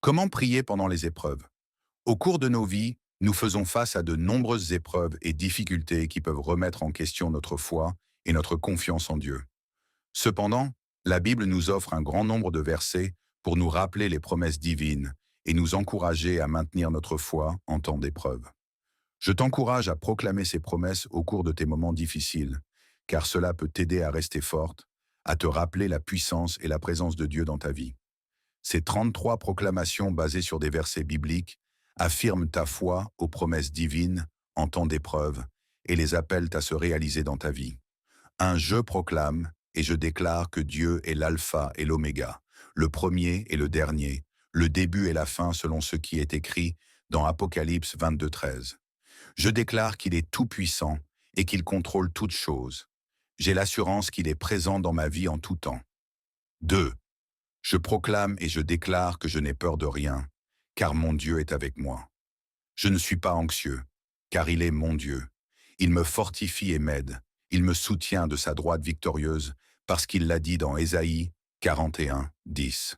Speaker 1: Comment prier pendant les épreuves? Au cours de nos vies, nous faisons face à de nombreuses épreuves et difficultés qui peuvent remettre en question notre foi et notre confiance en Dieu. Cependant, la Bible nous offre un grand nombre de versets pour nous rappeler les promesses divines et nous encourager à maintenir notre foi en temps d'épreuve. Je t'encourage à proclamer ces promesses au cours de tes moments difficiles, car cela peut t'aider à rester forte, à te rappeler la puissance et la présence de Dieu dans ta vie. Ces 33 proclamations basées sur des versets bibliques affirment ta foi aux promesses divines en temps d'épreuve et les appellent à se réaliser dans ta vie. Je proclame et je déclare que Dieu est l'alpha et l'oméga, le premier et le dernier, le début et la fin selon ce qui est écrit dans Apocalypse 22:13. Je déclare qu'il est tout-puissant et qu'il contrôle toutes choses. J'ai l'assurance qu'il est présent dans ma vie en tout temps. 2. Je proclame et je déclare que je n'ai peur de rien, car mon Dieu est avec moi. Je ne suis pas anxieux, car il est mon Dieu. Il me fortifie et m'aide. Il me soutient de sa droite victorieuse, parce qu'il l'a dit dans Ésaïe 41:10.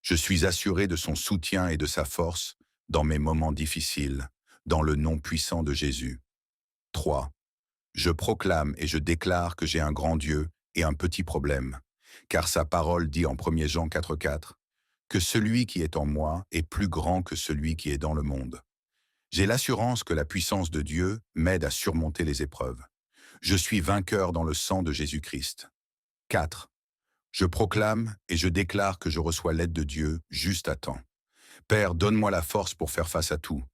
Speaker 1: Je suis assuré de son soutien et de sa force dans mes moments difficiles, dans le nom puissant de Jésus. 3. Je proclame et je déclare que j'ai un grand Dieu et un petit problème, car sa parole dit en 1er Jean 4:4 que celui qui est en moi est plus grand que celui qui est dans le monde. J'ai l'assurance que la puissance de Dieu m'aide à surmonter les épreuves. Je suis vainqueur dans le sang de Jésus-Christ. 4. Je proclame et je déclare que je reçois l'aide de Dieu juste à temps. Père, donne-moi la force pour faire face à tout.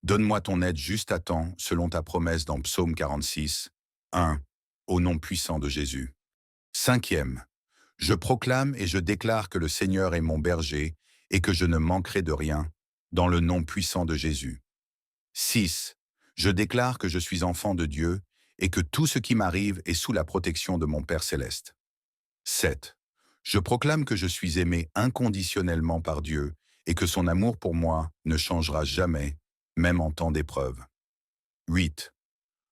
Speaker 1: Donne-moi ton aide juste à temps, selon ta promesse dans Psaume 46, 1, au nom puissant de Jésus. 5. Je proclame et je déclare que le Seigneur est mon berger et que je ne manquerai de rien, dans le nom puissant de Jésus. 6. Je déclare que je suis enfant de Dieu et que tout ce qui m'arrive est sous la protection de mon Père céleste. 7. Je proclame que je suis aimé inconditionnellement par Dieu et que son amour pour moi ne changera jamais, même en temps d'épreuve. 8.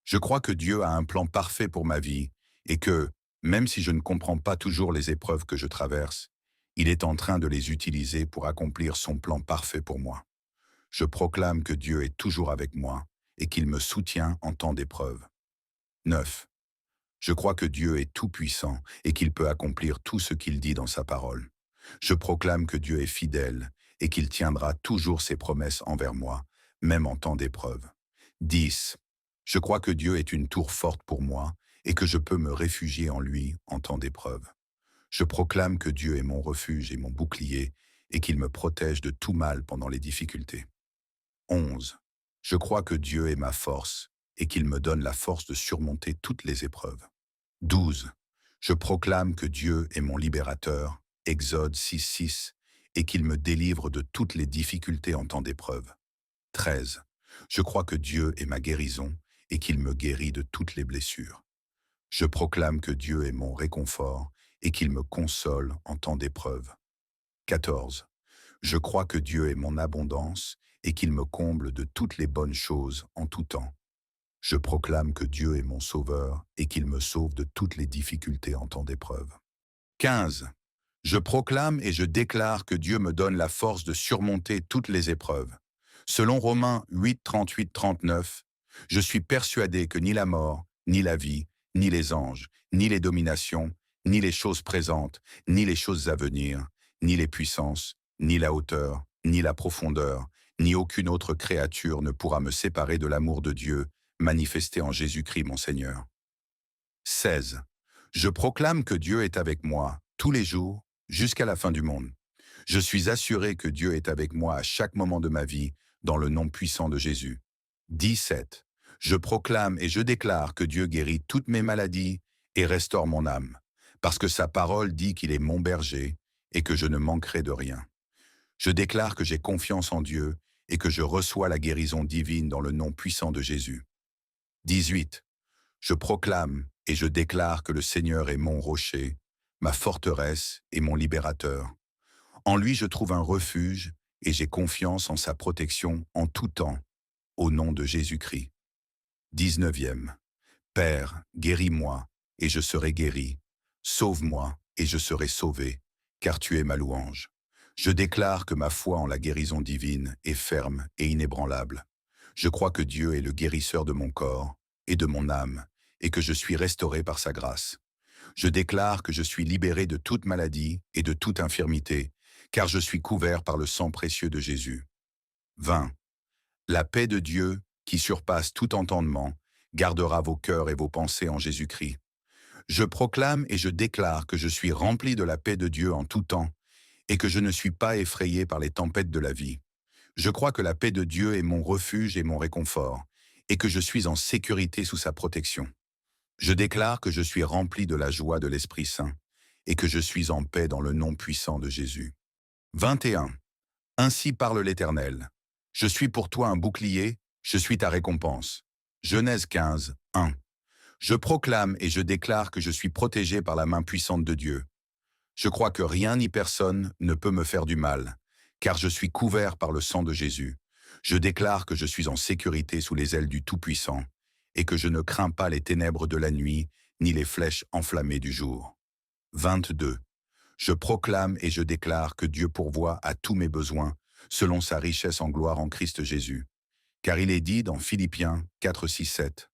Speaker 1: Je crois que Dieu a un plan parfait pour ma vie et que, même si je ne comprends pas toujours les épreuves que je traverse, il est en train de les utiliser pour accomplir son plan parfait pour moi. Je proclame que Dieu est toujours avec moi et qu'il me soutient en temps d'épreuve. 9. Je crois que Dieu est tout-puissant et qu'il peut accomplir tout ce qu'il dit dans sa parole. Je proclame que Dieu est fidèle et qu'il tiendra toujours ses promesses envers moi, même en temps d'épreuve. 10. Je crois que Dieu est une tour forte pour moi et que je peux me réfugier en lui en temps d'épreuve. Je proclame que Dieu est mon refuge et mon bouclier et qu'il me protège de tout mal pendant les difficultés. 11. Je crois que Dieu est ma force et qu'il me donne la force de surmonter toutes les épreuves. 12. Je proclame que Dieu est mon libérateur, Exode 6:6, et qu'il me délivre de toutes les difficultés en temps d'épreuve. 13. Je crois que Dieu est ma guérison et qu'il me guérit de toutes les blessures. Je proclame que Dieu est mon réconfort et qu'il me console en temps d'épreuve. 14. Je crois que Dieu est mon abondance et qu'il me comble de toutes les bonnes choses en tout temps. Je proclame que Dieu est mon sauveur et qu'il me sauve de toutes les difficultés en temps d'épreuve. 15. Je proclame et je déclare que Dieu me donne la force de surmonter toutes les épreuves. Selon Romains 8:38-39, je suis persuadé que ni la mort, ni la vie, ni les anges, ni les dominations, ni les choses présentes, ni les choses à venir, ni les puissances, ni la hauteur, ni la profondeur, ni aucune autre créature ne pourra me séparer de l'amour de Dieu manifesté en Jésus-Christ mon Seigneur. 16. Je proclame que Dieu est avec moi tous les jours jusqu'à la fin du monde. Je suis assuré que Dieu est avec moi à chaque moment de ma vie dans le nom puissant de Jésus. 17. Je proclame et je déclare que Dieu guérit toutes mes maladies et restaure mon âme, parce que sa parole dit qu'il est mon berger et que je ne manquerai de rien. Je déclare que j'ai confiance en Dieu et que je reçois la guérison divine dans le nom puissant de Jésus. 18. Je proclame et je déclare que le Seigneur est mon rocher, ma forteresse et mon libérateur. En lui je trouve un refuge et j'ai confiance en sa protection en tout temps, au nom de Jésus-Christ. 19. Père, guéris-moi et je serai guéri. Sauve-moi et je serai sauvé, car tu es ma louange. Je déclare que ma foi en la guérison divine est ferme et inébranlable. Je crois que Dieu est le guérisseur de mon corps et de mon âme, et que je suis restauré par sa grâce. Je déclare que je suis libéré de toute maladie et de toute infirmité, car je suis couvert par le sang précieux de Jésus. 20. La paix de Dieu, qui surpasse tout entendement, gardera vos cœurs et vos pensées en Jésus-Christ. Je proclame et je déclare que je suis rempli de la paix de Dieu en tout temps et que je ne suis pas effrayé par les tempêtes de la vie. Je crois que la paix de Dieu est mon refuge et mon réconfort, et que je suis en sécurité sous sa protection. Je déclare que je suis rempli de la joie de l'Esprit Saint, et que je suis en paix dans le nom puissant de Jésus. 21. Ainsi parle l'Éternel. Je suis pour toi un bouclier, je suis ta récompense. Genèse 15, 1. Je proclame et je déclare que je suis protégé par la main puissante de Dieu. Je crois que rien ni personne ne peut me faire du mal, car je suis couvert par le sang de Jésus. Je déclare que je suis en sécurité sous les ailes du Tout-Puissant, et que je ne crains pas les ténèbres de la nuit, ni les flèches enflammées du jour. 22. Je proclame et je déclare que Dieu pourvoit à tous mes besoins, selon sa richesse en gloire en Christ Jésus. Car il est dit dans Philippiens 4, 6, 7.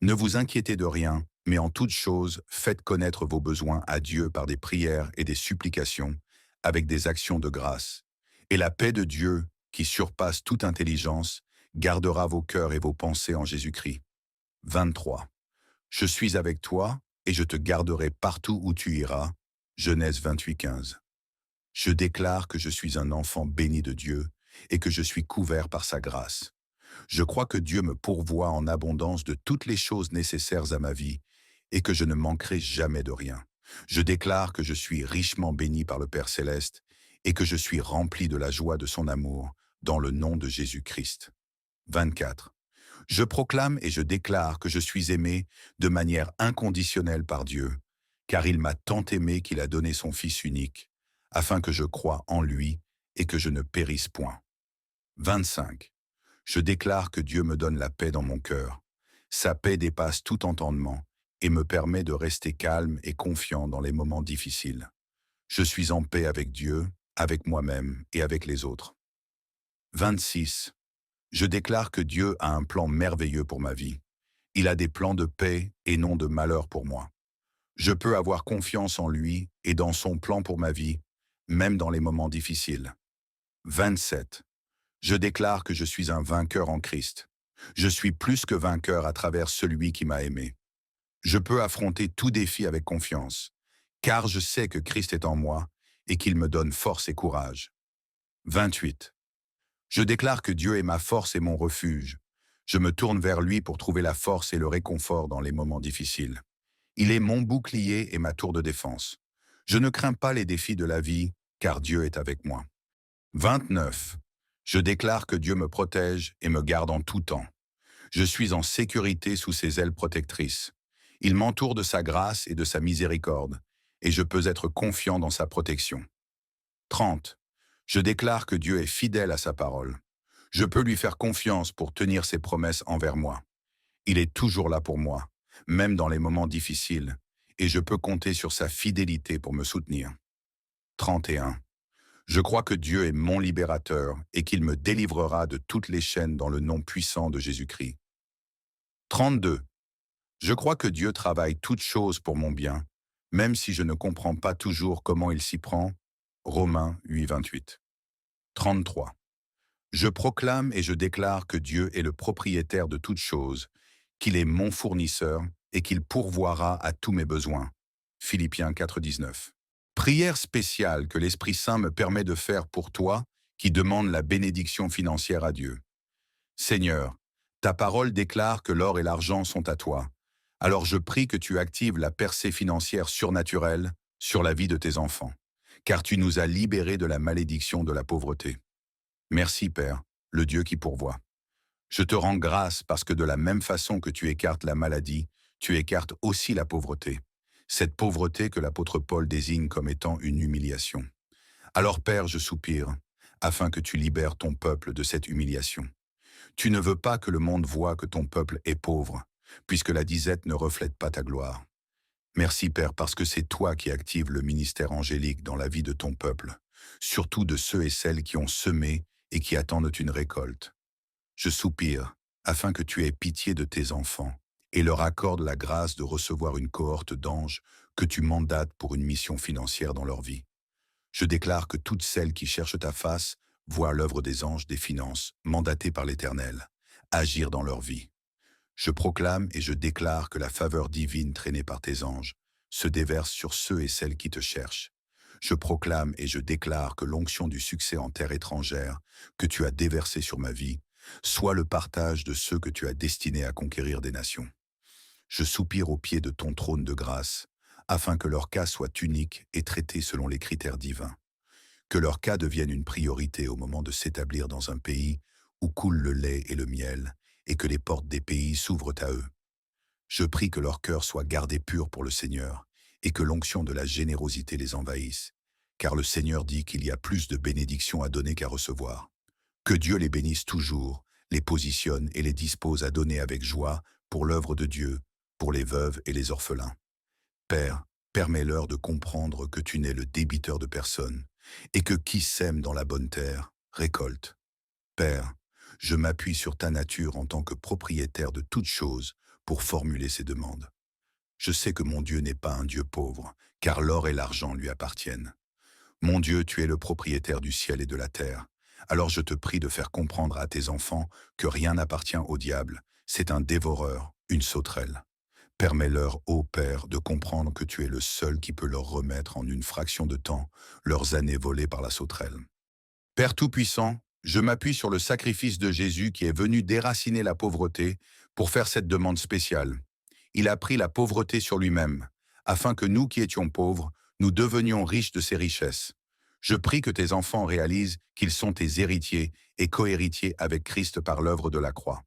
Speaker 1: Ne vous inquiétez de rien, mais en toute chose, faites connaître vos besoins à Dieu par des prières et des supplications, avec des actions de grâce. Et la paix de Dieu, qui surpasse toute intelligence, gardera vos cœurs et vos pensées en Jésus-Christ. 23. Je suis avec toi, et je te garderai partout où tu iras. Genèse 28, 15. Je déclare que je suis un enfant béni de Dieu, et que je suis couvert par sa grâce. Je crois que Dieu me pourvoit en abondance de toutes les choses nécessaires à ma vie et que je ne manquerai jamais de rien. Je déclare que je suis richement béni par le Père Céleste et que je suis rempli de la joie de son amour dans le nom de Jésus-Christ. 24. Je proclame et je déclare que je suis aimé de manière inconditionnelle par Dieu, car il m'a tant aimé qu'il a donné son Fils unique, afin que je croie en lui et que je ne périsse point. 25. Je déclare que Dieu me donne la paix dans mon cœur. Sa paix dépasse tout entendement et me permet de rester calme et confiant dans les moments difficiles. Je suis en paix avec Dieu, avec moi-même et avec les autres. 26. Je déclare que Dieu a un plan merveilleux pour ma vie. Il a des plans de paix et non de malheur pour moi. Je peux avoir confiance en lui et dans son plan pour ma vie, même dans les moments difficiles. 27. Je déclare que je suis un vainqueur en Christ. Je suis plus que vainqueur à travers celui qui m'a aimé. Je peux affronter tout défi avec confiance, car je sais que Christ est en moi et qu'il me donne force et courage. 28. Je déclare que Dieu est ma force et mon refuge. Je me tourne vers lui pour trouver la force et le réconfort dans les moments difficiles. Il est mon bouclier et ma tour de défense. Je ne crains pas les défis de la vie, car Dieu est avec moi. 29. Je déclare que Dieu me protège et me garde en tout temps. Je suis en sécurité sous ses ailes protectrices. Il m'entoure de sa grâce et de sa miséricorde, et je peux être confiant dans sa protection. 30. Je déclare que Dieu est fidèle à sa parole. Je peux lui faire confiance pour tenir ses promesses envers moi. Il est toujours là pour moi, même dans les moments difficiles, et je peux compter sur sa fidélité pour me soutenir. 31. Je crois que Dieu est mon libérateur et qu'il me délivrera de toutes les chaînes dans le nom puissant de Jésus-Christ. 32. Je crois que Dieu travaille toutes choses pour mon bien, même si je ne comprends pas toujours comment il s'y prend. Romains 8, 28. 33. Je proclame et je déclare que Dieu est le propriétaire de toutes choses, qu'il est mon fournisseur et qu'il pourvoira à tous mes besoins. Philippiens 4, 19. Prière spéciale que l'Esprit Saint me permet de faire pour toi qui demande la bénédiction financière à Dieu. Seigneur, ta parole déclare que l'or et l'argent sont à toi. Alors je prie que tu actives la percée financière surnaturelle sur la vie de tes enfants, car tu nous as libérés de la malédiction de la pauvreté. Merci Père, le Dieu qui pourvoit. Je te rends grâce parce que de la même façon que tu écartes la maladie, tu écartes aussi la pauvreté. Cette pauvreté que l'apôtre Paul désigne comme étant une humiliation. Alors Père, je soupire, afin que tu libères ton peuple de cette humiliation. Tu ne veux pas que le monde voie que ton peuple est pauvre, puisque la disette ne reflète pas ta gloire. Merci Père, parce que c'est toi qui actives le ministère angélique dans la vie de ton peuple, surtout de ceux et celles qui ont semé et qui attendent une récolte. Je soupire, afin que tu aies pitié de tes enfants et leur accorde la grâce de recevoir une cohorte d'anges que tu mandates pour une mission financière dans leur vie. Je déclare que toutes celles qui cherchent ta face voient l'œuvre des anges des finances, mandatés par l'Éternel, agir dans leur vie. Je proclame et je déclare que la faveur divine traînée par tes anges se déverse sur ceux et celles qui te cherchent. Je proclame et je déclare que l'onction du succès en terre étrangère que tu as déversée sur ma vie soit le partage de ceux que tu as destinés à conquérir des nations. Je soupire au pied de ton trône de grâce, afin que leur cas soit unique et traité selon les critères divins. Que leur cas devienne une priorité au moment de s'établir dans un pays où coule le lait et le miel, et que les portes des pays s'ouvrent à eux. Je prie que leur cœur soit gardé pur pour le Seigneur, et que l'onction de la générosité les envahisse, car le Seigneur dit qu'il y a plus de bénédictions à donner qu'à recevoir. Que Dieu les bénisse toujours, les positionne et les dispose à donner avec joie pour l'œuvre de Dieu, pour les veuves et les orphelins. Père, permets-leur de comprendre que tu n'es le débiteur de personne, et que qui sème dans la bonne terre, récolte. Père, je m'appuie sur ta nature en tant que propriétaire de toutes choses pour formuler ces demandes. Je sais que mon Dieu n'est pas un Dieu pauvre, car l'or et l'argent lui appartiennent. Mon Dieu, tu es le propriétaire du ciel et de la terre. Alors je te prie de faire comprendre à tes enfants que rien n'appartient au diable, c'est un dévoreur, une sauterelle. Permets-leur, ô Père, de comprendre que tu es le seul qui peut leur remettre en une fraction de temps leurs années volées par la sauterelle. Père Tout-Puissant, je m'appuie sur le sacrifice de Jésus qui est venu déraciner la pauvreté pour faire cette demande spéciale. Il a pris la pauvreté sur lui-même, afin que nous qui étions pauvres, nous devenions riches de ses richesses. Je prie que tes enfants réalisent qu'ils sont tes héritiers et cohéritiers avec Christ par l'œuvre de la croix.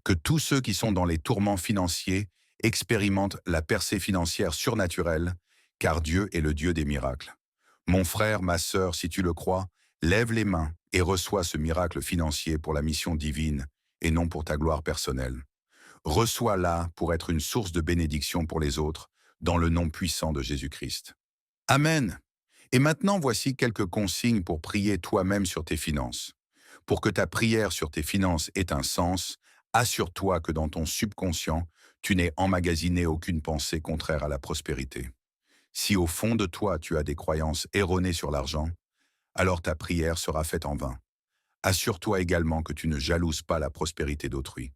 Speaker 1: Que tous ceux qui sont dans les tourments financiers expérimentent la percée financière surnaturelle, car Dieu est le Dieu des miracles. Mon frère, ma sœur, si tu le crois, lève les mains et reçois ce miracle financier pour la mission divine et non pour ta gloire personnelle. Reçois-la pour être une source de bénédiction pour les autres, dans le nom puissant de Jésus-Christ. Amen. Et maintenant, voici quelques consignes pour prier toi-même sur tes finances. Pour que ta prière sur tes finances ait un sens, assure-toi que dans ton subconscient, tu n'aies emmagasiné aucune pensée contraire à la prospérité. Si au fond de toi tu as des croyances erronées sur l'argent, alors ta prière sera faite en vain. Assure-toi également que tu ne jalouses pas la prospérité d'autrui.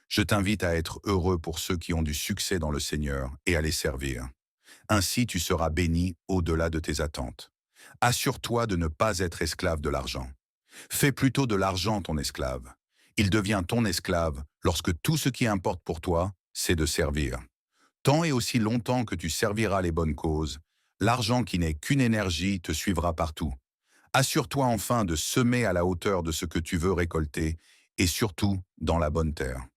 Speaker 1: Je t'invite à être heureux pour ceux qui ont du succès dans le Seigneur et à les servir. Ainsi tu seras béni au-delà de tes attentes. Assure-toi de ne pas être esclave de l'argent. Fais plutôt de l'argent ton esclave. Il devient ton esclave lorsque tout ce qui importe pour toi, c'est de servir. Tant et aussi longtemps que tu serviras les bonnes causes, l'argent qui n'est qu'une énergie te suivra partout. Assure-toi enfin de semer à la hauteur de ce que tu veux récolter et surtout dans la bonne terre.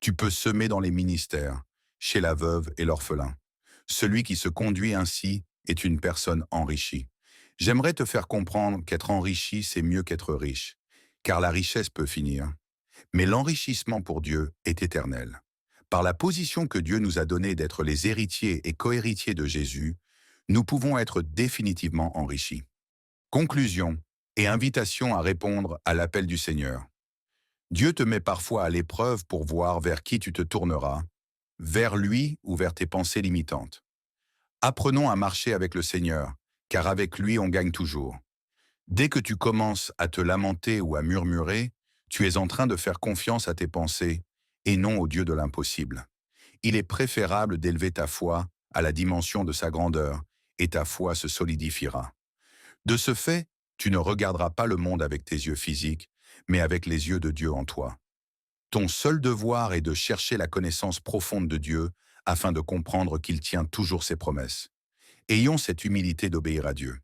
Speaker 1: Tu peux semer dans les ministères, chez la veuve et l'orphelin. Celui qui se conduit ainsi est une personne enrichie. J'aimerais te faire comprendre qu'être enrichi, c'est mieux qu'être riche, car la richesse peut finir. Mais l'enrichissement pour Dieu est éternel. Par la position que Dieu nous a donnée d'être les héritiers et cohéritiers de Jésus, nous pouvons être définitivement enrichis. Conclusion et invitation à répondre à l'appel du Seigneur. Dieu te met parfois à l'épreuve pour voir vers qui tu te tourneras, vers lui ou vers tes pensées limitantes. Apprenons à marcher avec le Seigneur, car avec lui on gagne toujours. Dès que tu commences à te lamenter ou à murmurer, tu es en train de faire confiance à tes pensées et non au Dieu de l'impossible. Il est préférable d'élever ta foi à la dimension de sa grandeur et ta foi se solidifiera. De ce fait, tu ne regarderas pas le monde avec tes yeux physiques, mais avec les yeux de Dieu en toi. Ton seul devoir est de chercher la connaissance profonde de Dieu afin de comprendre qu'il tient toujours ses promesses. Ayons cette humilité d'obéir à Dieu.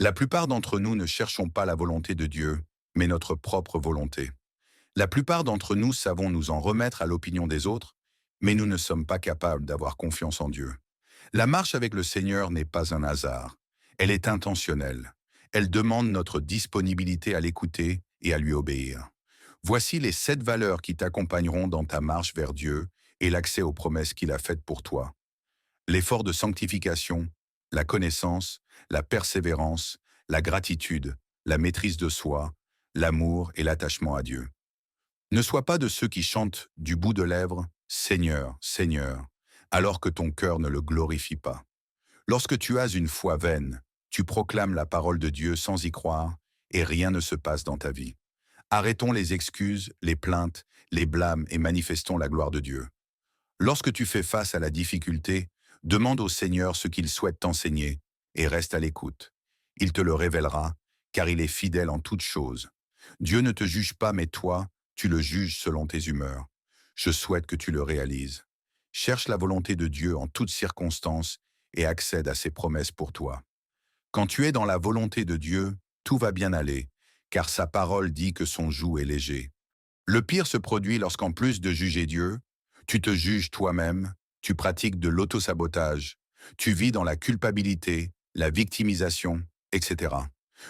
Speaker 1: La plupart d'entre nous ne cherchons pas la volonté de Dieu, mais notre propre volonté. La plupart d'entre nous savons nous en remettre à l'opinion des autres, mais nous ne sommes pas capables d'avoir confiance en Dieu. La marche avec le Seigneur n'est pas un hasard. Elle est intentionnelle. Elle demande notre disponibilité à l'écouter et à lui obéir. Voici les 7 valeurs qui t'accompagneront dans ta marche vers Dieu et l'accès aux promesses qu'il a faites pour toi. L'effort de sanctification, la connaissance, la persévérance, la gratitude, la maîtrise de soi, l'amour et l'attachement à Dieu. Ne sois pas de ceux qui chantent du bout de lèvres, Seigneur, Seigneur, alors que ton cœur ne le glorifie pas. Lorsque tu as une foi vaine, tu proclames la parole de Dieu sans y croire et rien ne se passe dans ta vie. Arrêtons les excuses, les plaintes, les blâmes et manifestons la gloire de Dieu. Lorsque tu fais face à la difficulté, demande au Seigneur ce qu'il souhaite t'enseigner et reste à l'écoute. Il te le révélera, car il est fidèle en toutes choses. Dieu ne te juge pas, mais toi, tu le juges selon tes humeurs. Je souhaite que tu le réalises. Cherche la volonté de Dieu en toutes circonstances et accède à ses promesses pour toi. Quand tu es dans la volonté de Dieu, tout va bien aller, car sa parole dit que son joug est léger. Le pire se produit lorsqu'en plus de juger Dieu, tu te juges toi-même, tu pratiques de l'autosabotage, tu vis dans la culpabilité, la victimisation, etc.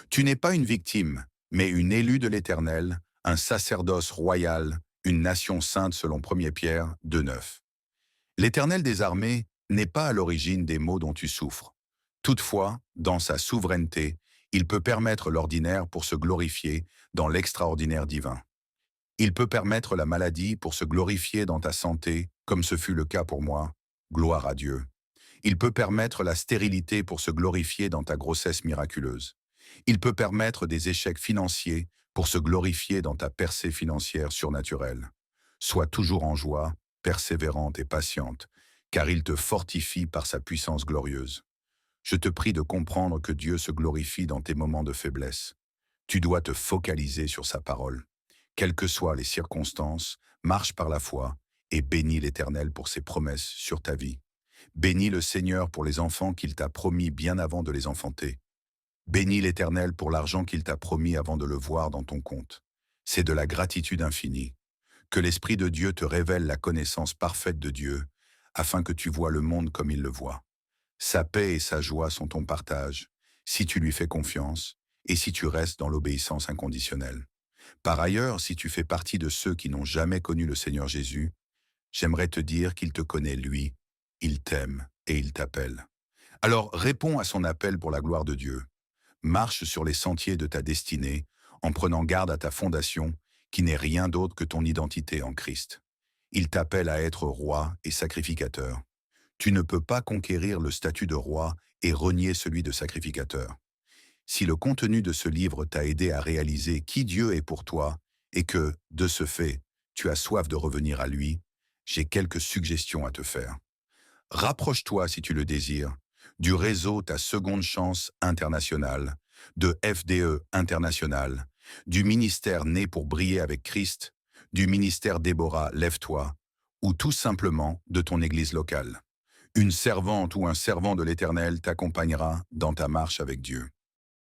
Speaker 1: Tu n'es pas une victime, mais une élue de l'Éternel, un sacerdoce royal, une nation sainte selon 1 Pierre 2,9. L'Éternel des armées n'est pas à l'origine des maux dont tu souffres. Toutefois, dans sa souveraineté, il peut permettre l'ordinaire pour se glorifier dans l'extraordinaire divin. Il peut permettre la maladie pour se glorifier dans ta santé, comme ce fut le cas pour moi. Gloire à Dieu. Il peut permettre la stérilité pour se glorifier dans ta grossesse miraculeuse. Il peut permettre des échecs financiers pour se glorifier dans ta percée financière surnaturelle. Sois toujours en joie, persévérante et patiente, car il te fortifie par sa puissance glorieuse. Je te prie de comprendre que Dieu se glorifie dans tes moments de faiblesse. Tu dois te focaliser sur sa parole. Quelles que soient les circonstances, marche par la foi et bénis l'Éternel pour ses promesses sur ta vie. Bénis le Seigneur pour les enfants qu'il t'a promis bien avant de les enfanter. Bénis l'Éternel pour l'argent qu'il t'a promis avant de le voir dans ton compte. C'est de la gratitude infinie. Que l'Esprit de Dieu te révèle la connaissance parfaite de Dieu, afin que tu vois le monde comme il le voit. Sa paix et sa joie sont ton partage, si tu lui fais confiance et si tu restes dans l'obéissance inconditionnelle. Par ailleurs, si tu fais partie de ceux qui n'ont jamais connu le Seigneur Jésus, j'aimerais te dire qu'il te connaît lui, il t'aime et il t'appelle. Alors réponds à son appel pour la gloire de Dieu. Marche sur les sentiers de ta destinée en prenant garde à ta fondation qui n'est rien d'autre que ton identité en Christ. Il t'appelle à être roi et sacrificateur. Tu ne peux pas conquérir le statut de roi et renier celui de sacrificateur. Si le contenu de ce livre t'a aidé à réaliser qui Dieu est pour toi et que, de ce fait, tu as soif de revenir à lui, j'ai quelques suggestions à te faire. Rapproche-toi, si tu le désires, du réseau Ta Seconde Chance Internationale, de FDE International, du ministère Né pour briller avec Christ, du ministère Déborah Lève-toi, ou tout simplement de ton église locale. Une servante ou un servant de l'Éternel t'accompagnera dans ta marche avec Dieu.